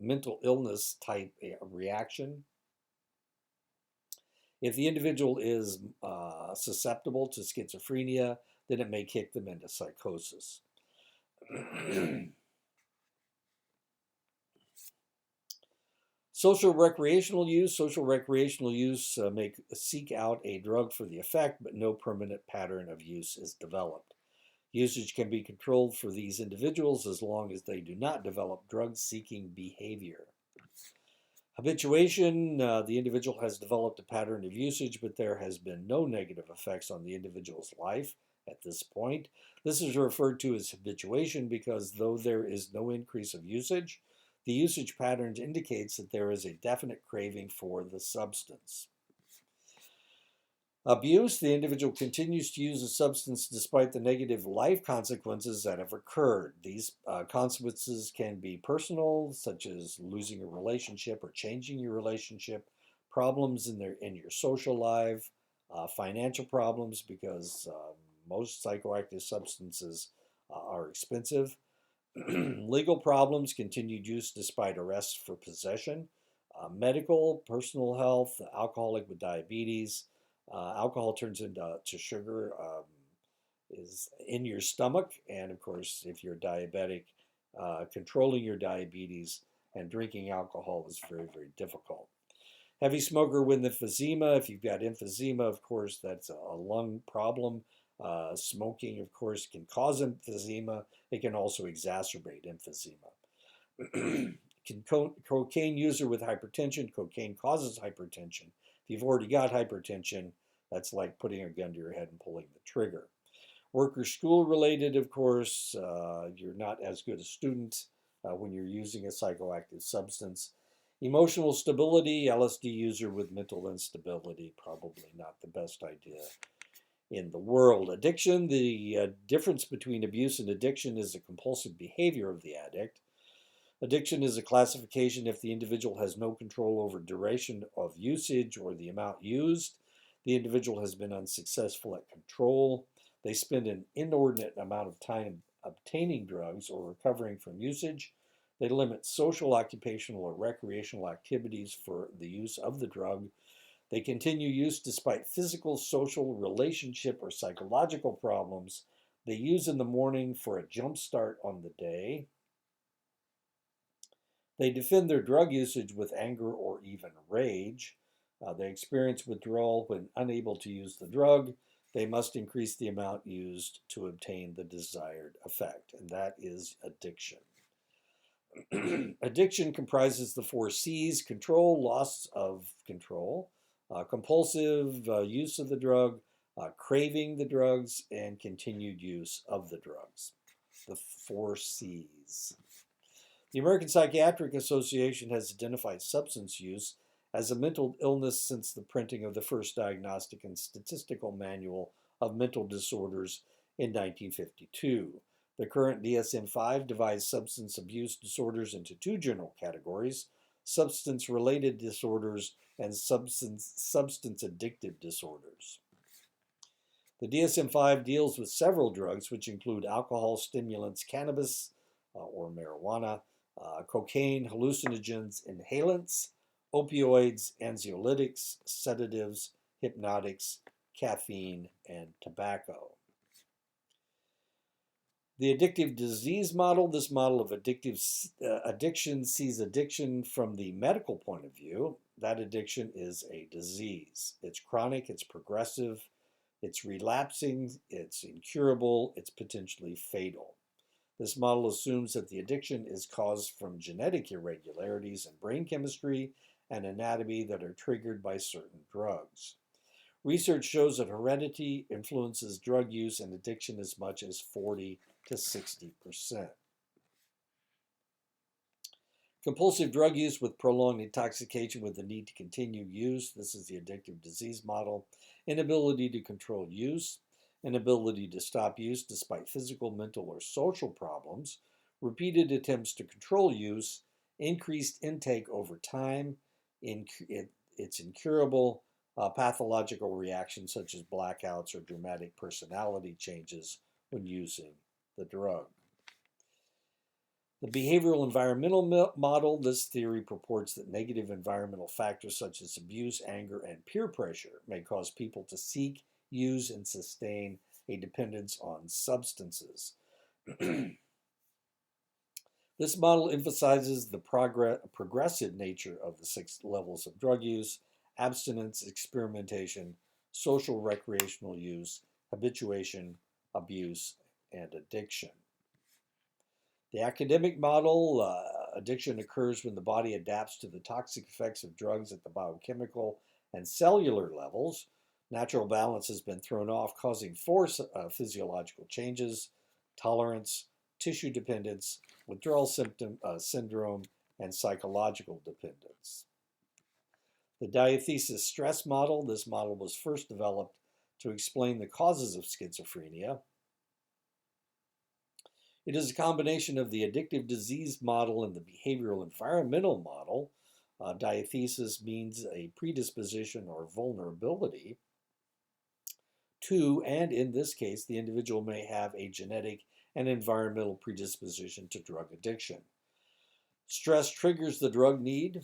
mental illness type reaction. If the individual is susceptible to schizophrenia, then it may kick them into psychosis. Social recreational use may seek out a drug for the effect, but no permanent pattern of use is developed. Usage can be controlled for these individuals as long as they do not develop drug-seeking behavior. Habituation, the individual has developed a pattern of usage, but there has been no negative effects on the individual's life at this point. This is referred to as habituation because though there is no increase of usage, the usage pattern indicates that there is a definite craving for the substance. Abuse, the individual continues to use a substance despite the negative life consequences that have occurred. These consequences can be personal, such as losing a relationship or changing your relationship, problems in your social life, financial problems because most psychoactive substances are expensive, legal problems, continued use despite arrests for possession, medical, personal health, alcoholic with diabetes. Alcohol turns into sugar, is in your stomach, and of course, if you're diabetic, controlling your diabetes and drinking alcohol is very, very difficult. Heavy smoker with emphysema, if you've got emphysema, of course, that's a lung problem. Smoking, of course, can cause emphysema. It can also exacerbate emphysema. Cocaine user with hypertension, cocaine causes hypertension. If you've already got hypertension, that's like putting a gun to your head and pulling the trigger. Work or school related, of course, you're not as good a student when you're using a psychoactive substance. Emotional stability, LSD user with mental instability, probably not the best idea in the world. Addiction, the difference between abuse and addiction is the compulsive behavior of the addict. Addiction is a classification if the individual has no control over duration of usage or the amount used. The individual has been unsuccessful at control. They spend an inordinate amount of time obtaining drugs or recovering from usage. They limit social, occupational, or recreational activities for the use of the drug. They continue use despite physical, social, relationship, or psychological problems. They use in the morning for a jump start on the day. They defend their drug usage with anger or even rage. They experience withdrawal when unable to use the drug. They must increase the amount used to obtain the desired effect, and that is addiction. Addiction comprises the 4 C's: control, loss of control, compulsive use of the drug, craving the drugs, and continued use of the drugs. The 4 C's. The American Psychiatric Association has identified substance use as a mental illness since the printing of the first diagnostic and statistical manual of mental disorders in 1952. The current DSM-5 divides substance abuse disorders into 2 general categories: substance-related disorders and substance addictive disorders. The DSM-5 deals with several drugs, which include alcohol, stimulants, cannabis or marijuana, cocaine, hallucinogens, inhalants, opioids, anxiolytics, sedatives, hypnotics, caffeine, and tobacco. The addictive disease model. This model of addiction sees addiction from the medical point of view. That addiction is a disease. It's chronic, it's progressive, it's relapsing, it's incurable, it's potentially fatal. This model assumes that the addiction is caused from genetic irregularities in brain chemistry and anatomy that are triggered by certain drugs. Research shows that heredity influences drug use and addiction as much as 40 to 60%. Compulsive drug use with prolonged intoxication with the need to continue use. This is the addictive disease model. Inability to control use. Inability to stop use despite physical, mental, or social problems. Repeated attempts to control use. Increased intake over time. It's incurable. Pathological reactions such as blackouts or dramatic personality changes when using the drug. The behavioral environmental model. This theory purports that negative environmental factors such as abuse, anger, and peer pressure may cause people to seek, use, and sustain a dependence on substances. This model emphasizes the progressive nature of the 6 levels of drug use: abstinence, experimentation, social recreational use, habituation, abuse, and addiction. The academic model. Addiction occurs when the body adapts to the toxic effects of drugs at the biochemical and cellular levels. Natural balance has been thrown off, causing 4 physiological changes: tolerance, tissue dependence, withdrawal syndrome, and psychological dependence. The diathesis stress model. This model was first developed to explain the causes of schizophrenia. It is a combination of the addictive disease model and the behavioral environmental model. Diathesis means a predisposition or vulnerability to, and in this case, the individual may have a genetic and environmental predisposition to drug addiction. Stress triggers the drug need,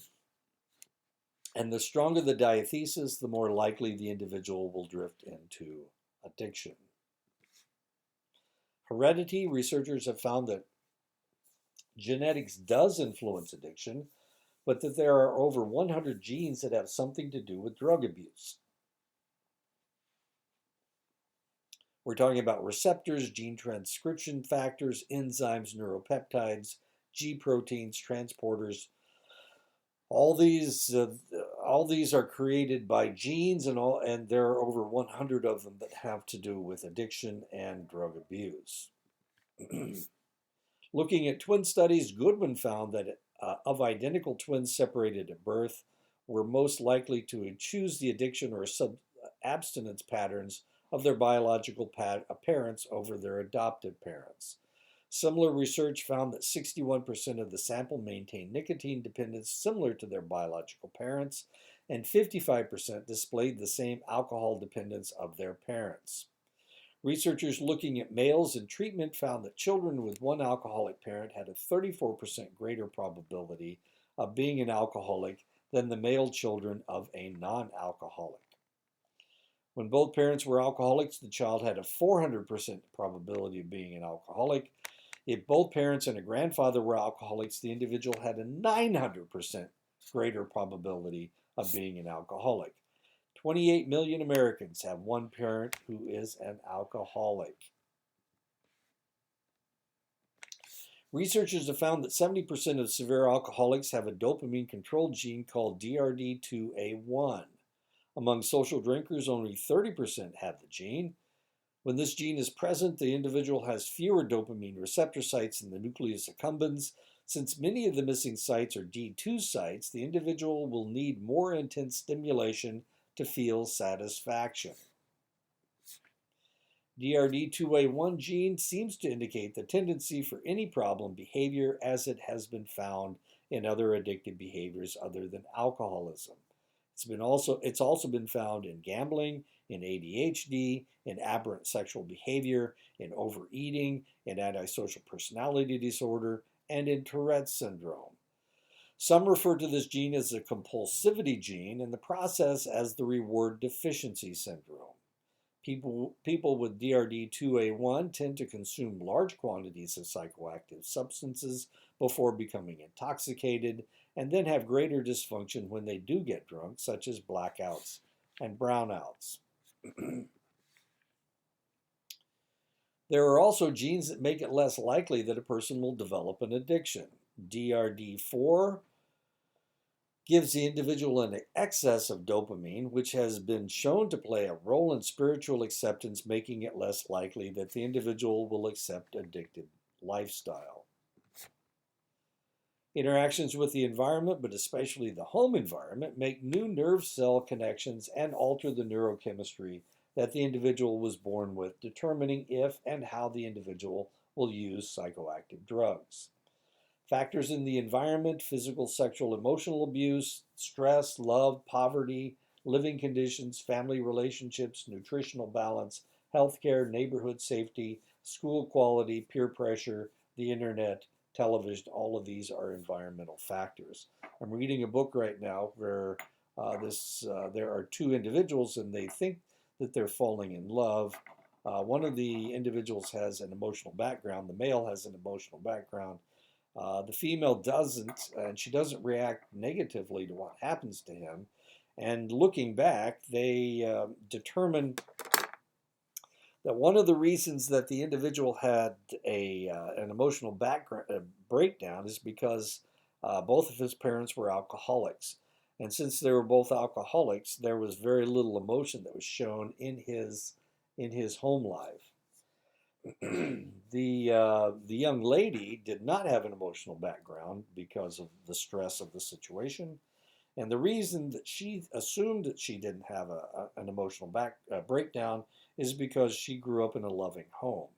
and the stronger the diathesis, the more likely the individual will drift into addiction. Heredity. Researchers have found that genetics does influence addiction, but that there are over 100 genes that have something to do with drug abuse. We're talking about receptors, gene transcription factors, enzymes, neuropeptides, G proteins, transporters. All these are created by genes, and there are over 100 of them that have to do with addiction and drug abuse. Looking at twin studies, Goodwin found that of identical twins separated at birth were most likely to choose the addiction or abstinence patterns of their biological parents over their adoptive parents. Similar research found that 61% of the sample maintained nicotine dependence similar to their biological parents, and 55% displayed the same alcohol dependence of their parents. Researchers looking at males in treatment found that children with one alcoholic parent had a 34% greater probability of being an alcoholic than the male children of a non-alcoholic. When both parents were alcoholics, the child had a 400% probability of being an alcoholic. If both parents and a grandfather were alcoholics, the individual had a 900% greater probability of being an alcoholic. 28 million Americans have one parent who is an alcoholic. Researchers have found that 70% of severe alcoholics have a dopamine control gene called DRD2A1. Among social drinkers, only 30% have the gene. When this gene is present, the individual has fewer dopamine receptor sites in the nucleus accumbens. Since many of the missing sites are D2 sites, the individual will need more intense stimulation to feel satisfaction. DRD2A1 gene seems to indicate the tendency for any problem behavior, as it has been found in other addictive behaviors other than alcoholism. It's also been found in gambling, in ADHD, in aberrant sexual behavior, in overeating, in antisocial personality disorder, and in Tourette's syndrome. Some refer to this gene as the compulsivity gene and the process as the reward deficiency syndrome. People with DRD2A1 tend to consume large quantities of psychoactive substances before becoming intoxicated, and then have greater dysfunction when they do get drunk, such as blackouts and brownouts. There are also genes that make it less likely that a person will develop an addiction. DRD4 gives the individual an excess of dopamine, which has been shown to play a role in spiritual acceptance, making it less likely that the individual will accept addictive lifestyle. Interactions with the environment, but especially the home environment, make new nerve cell connections and alter the neurochemistry that the individual was born with, determining if and how the individual will use psychoactive drugs. Factors in the environment: physical, sexual, emotional abuse, stress, love, poverty, living conditions, family relationships, nutritional balance, healthcare, neighborhood safety, school quality, peer pressure, the internet, television. All of these are environmental factors. I'm reading a book right now where there are two individuals and they think that they're falling in love. One of the individuals has an emotional background. The male has an emotional background. The female doesn't, and she doesn't react negatively to what happens to him. And looking back, they determined that one of the reasons that the individual had an emotional breakdown is because both of his parents were alcoholics. And since they were both alcoholics, there was very little emotion that was shown in his home life. The young lady did not have an emotional background because of the stress of the situation. And the reason that she assumed that she didn't have an emotional breakdown is because she grew up in a loving home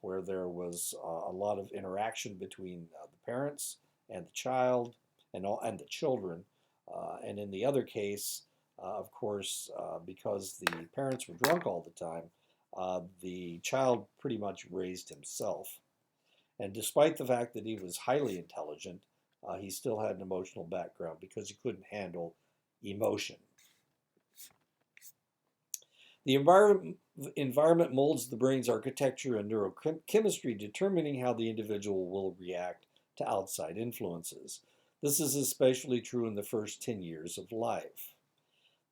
where there was a lot of interaction between the parents and the child and the children. And in the other case, of course, because the parents were drunk all the time, the child pretty much raised himself. And despite the fact that he was highly intelligent, he still had an emotional background because he couldn't handle emotion. The environment molds the brain's architecture and neurochemistry, determining how the individual will react to outside influences. This is especially true in the first 10 years of life.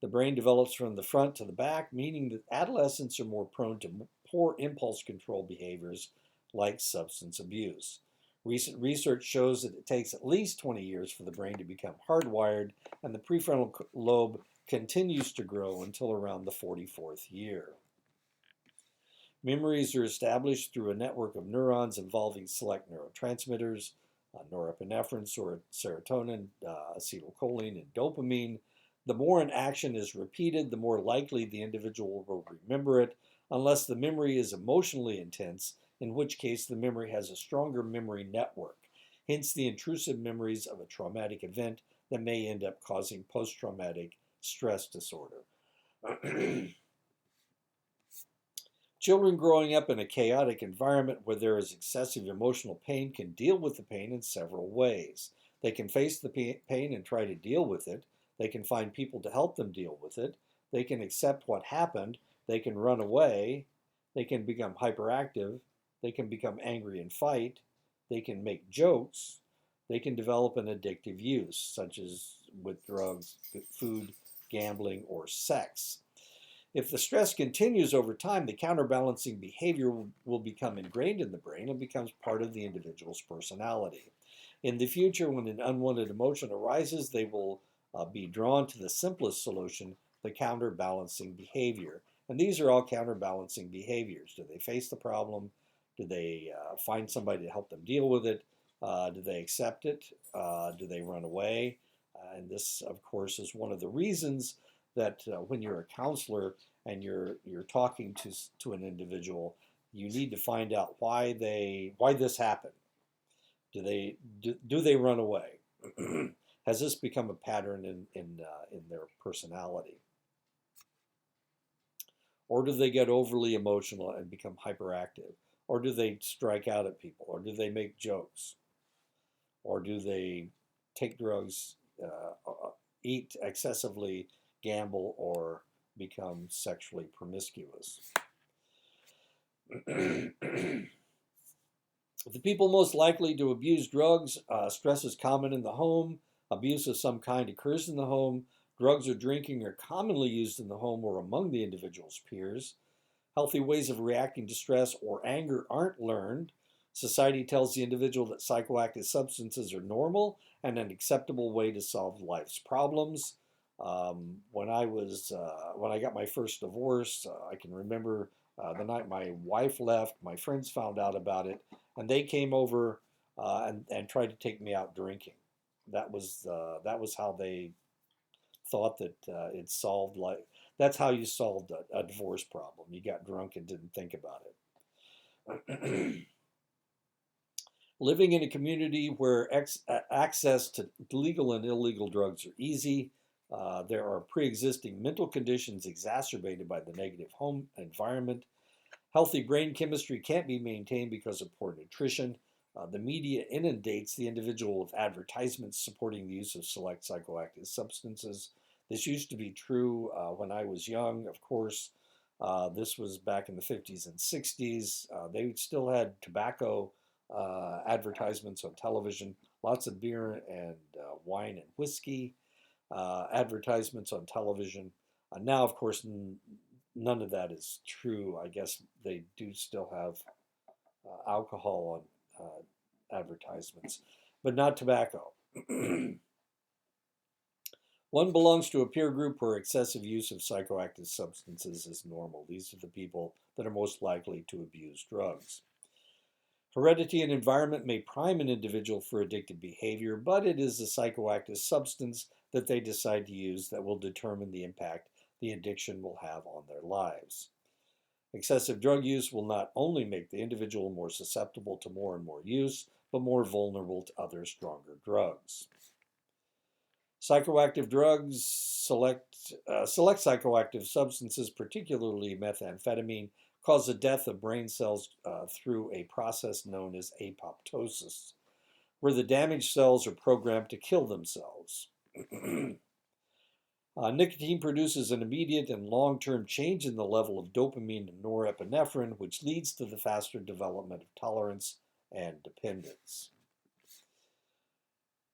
The brain develops from the front to the back, meaning that adolescents are more prone to poor impulse control behaviors like substance abuse. Recent research shows that it takes at least 20 years for the brain to become hardwired, and the prefrontal lobe continues to grow until around the 44th year. Memories are established through a network of neurons involving select neurotransmitters, norepinephrine, serotonin, acetylcholine, and dopamine. The more an action is repeated, the more likely the individual will remember it, unless the memory is emotionally intense, in which case the memory has a stronger memory network. Hence the intrusive memories of a traumatic event that may end up causing post-traumatic stress disorder. Children growing up in a chaotic environment where there is excessive emotional pain can deal with the pain in several ways. They can face the pain and try to deal with it. They can find people to help them deal with it. They can accept what happened. They can run away. They can become hyperactive. They can become angry and fight. They can make jokes. They can develop an addictive use, such as with drugs, food, gambling, or sex. If the stress continues over time, the counterbalancing behavior will become ingrained in the brain and becomes part of the individual's personality. In the future, when an unwanted emotion arises, they will be drawn to the simplest solution, the counterbalancing behavior. And these are all counterbalancing behaviors. Do they face the problem? Do they find somebody to help them deal with it? Do they accept it? Do they run away? And this, of course, is one of the reasons that when you're a counselor and you're talking to an individual, you need to find out why this happened. Do they run away? Has this become a pattern in their personality? Or do they get overly emotional and become hyperactive? Or do they strike out at people? Or do they make jokes? Or do they take drugs, eat excessively, gamble, or become sexually promiscuous? The people most likely to abuse drugs, stress is common in the home, abuse of some kind occurs in the home, drugs or drinking are commonly used in the home or among the individual's peers. Healthy ways of reacting to stress or anger aren't learned. Society tells the individual that psychoactive substances are normal and an acceptable way to solve life's problems. When I got my first divorce, I can remember the night my wife left, my friends found out about it, and they came over and tried to take me out drinking. That was how they thought that it solved life. That's how you solved a divorce problem. You got drunk and didn't think about it. Living in a community where access to legal and illegal drugs are easy, there are pre-existing mental conditions exacerbated by the negative home environment. Healthy brain chemistry can't be maintained because of poor nutrition. The media inundates the individual with advertisements supporting the use of select psychoactive substances. This used to be true when I was young, of course. This was back in the 50s and 60s. They still had tobacco advertisements on television, lots of beer and wine and whiskey advertisements on television. Now, of course, none of that is true. I guess they do still have alcohol on advertisements, but not tobacco. One belongs to a peer group where excessive use of psychoactive substances is normal. These are the people that are most likely to abuse drugs. Heredity and environment may prime an individual for addictive behavior, but it is the psychoactive substance that they decide to use that will determine the impact the addiction will have on their lives. Excessive drug use will not only make the individual more susceptible to more and more use, but more vulnerable to other stronger drugs. Psychoactive drugs, select psychoactive substances, particularly methamphetamine, cause the death of brain cells through a process known as apoptosis, where the damaged cells are programmed to kill themselves. Nicotine produces an immediate and long-term change in the level of dopamine and norepinephrine, which leads to the faster development of tolerance and dependence.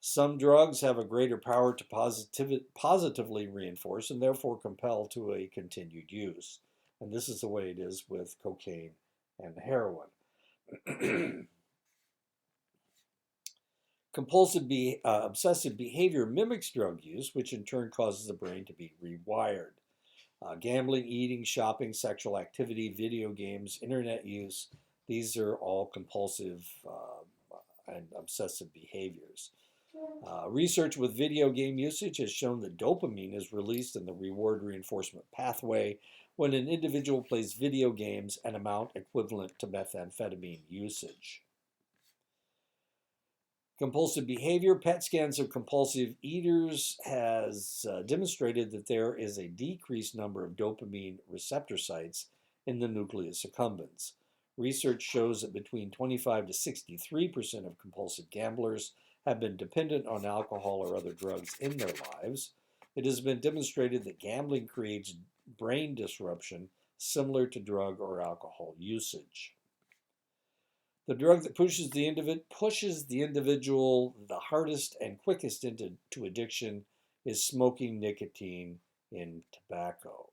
Some drugs have a greater power to positively reinforce and therefore compel to a continued use. And this is the way it is with cocaine and heroin. Obsessive behavior mimics drug use, which in turn causes the brain to be rewired. Gambling, eating, shopping, sexual activity, video games, internet use, these are all compulsive and obsessive behaviors. Research with video game usage has shown that dopamine is released in the reward reinforcement pathway when an individual plays video games, an amount equivalent to methamphetamine usage. Compulsive behavior. PET scans of compulsive eaters has demonstrated that there is a decreased number of dopamine receptor sites in the nucleus accumbens. Research shows that between 25 to 63% of compulsive gamblers have been dependent on alcohol or other drugs in their lives. It has been demonstrated that gambling creates brain disruption similar to drug or alcohol usage. The drug that pushes the individual the hardest and quickest into addiction is smoking nicotine in tobacco.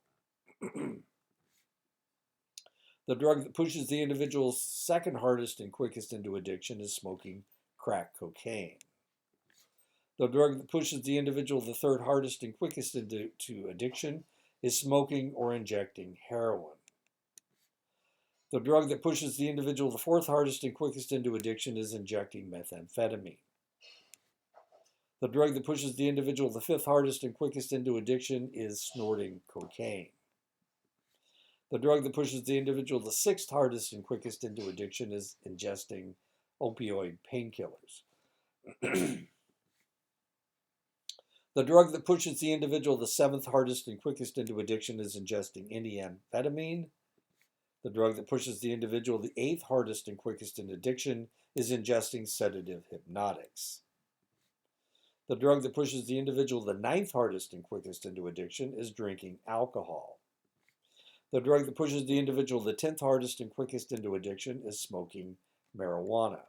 The drug that pushes the individual second hardest and quickest into addiction is smoking crack cocaine. The drug that pushes the individual the third hardest and quickest into addiction is smoking or injecting heroin. The drug that pushes the individual the fourth hardest and quickest into addiction is injecting methamphetamine. The drug that pushes the individual the fifth hardest and quickest into addiction is snorting cocaine. The drug that pushes the individual the sixth hardest and quickest into addiction is ingesting opioid painkillers. The drug that pushes the individual the seventh hardest and quickest into addiction is ingesting amphetamine. The drug that pushes the individual the eighth hardest and quickest in addiction is ingesting sedative hypnotics. The drug that pushes the individual the ninth hardest and quickest into addiction is drinking alcohol. The drug that pushes the individual the 10th hardest and quickest into addiction is smoking marijuana.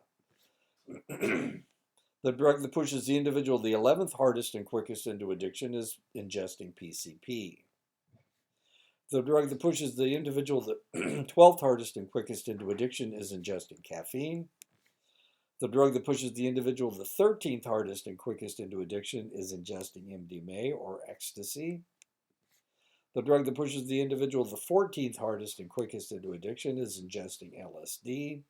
The drug that pushes the individual the 11th hardest and quickest into addiction is ingesting PCP. The drug that pushes the individual the 12th hardest and quickest into addiction is ingesting caffeine. The drug that pushes the individual the 13th hardest and quickest into addiction is ingesting MDMA or ecstasy. The drug that pushes the individual the 14th hardest and quickest into addiction is ingesting LSD.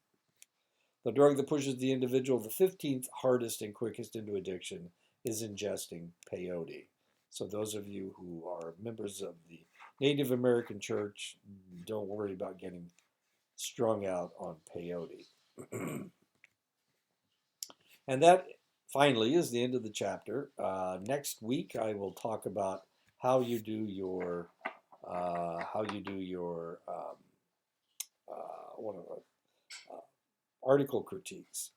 The drug that pushes the individual the 15th hardest and quickest into addiction is ingesting peyote. So those of you who are members of the Native American Church, don't worry about getting strung out on peyote. And that finally is the end of the chapter. Next week I will talk about how you do your article critiques.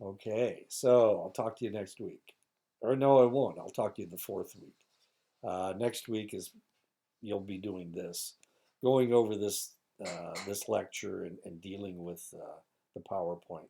Okay, so I'll talk to you next week. Or no, I won't. I'll talk to you the fourth week. Next week is you'll be doing this, going over this lecture and dealing with the PowerPoint.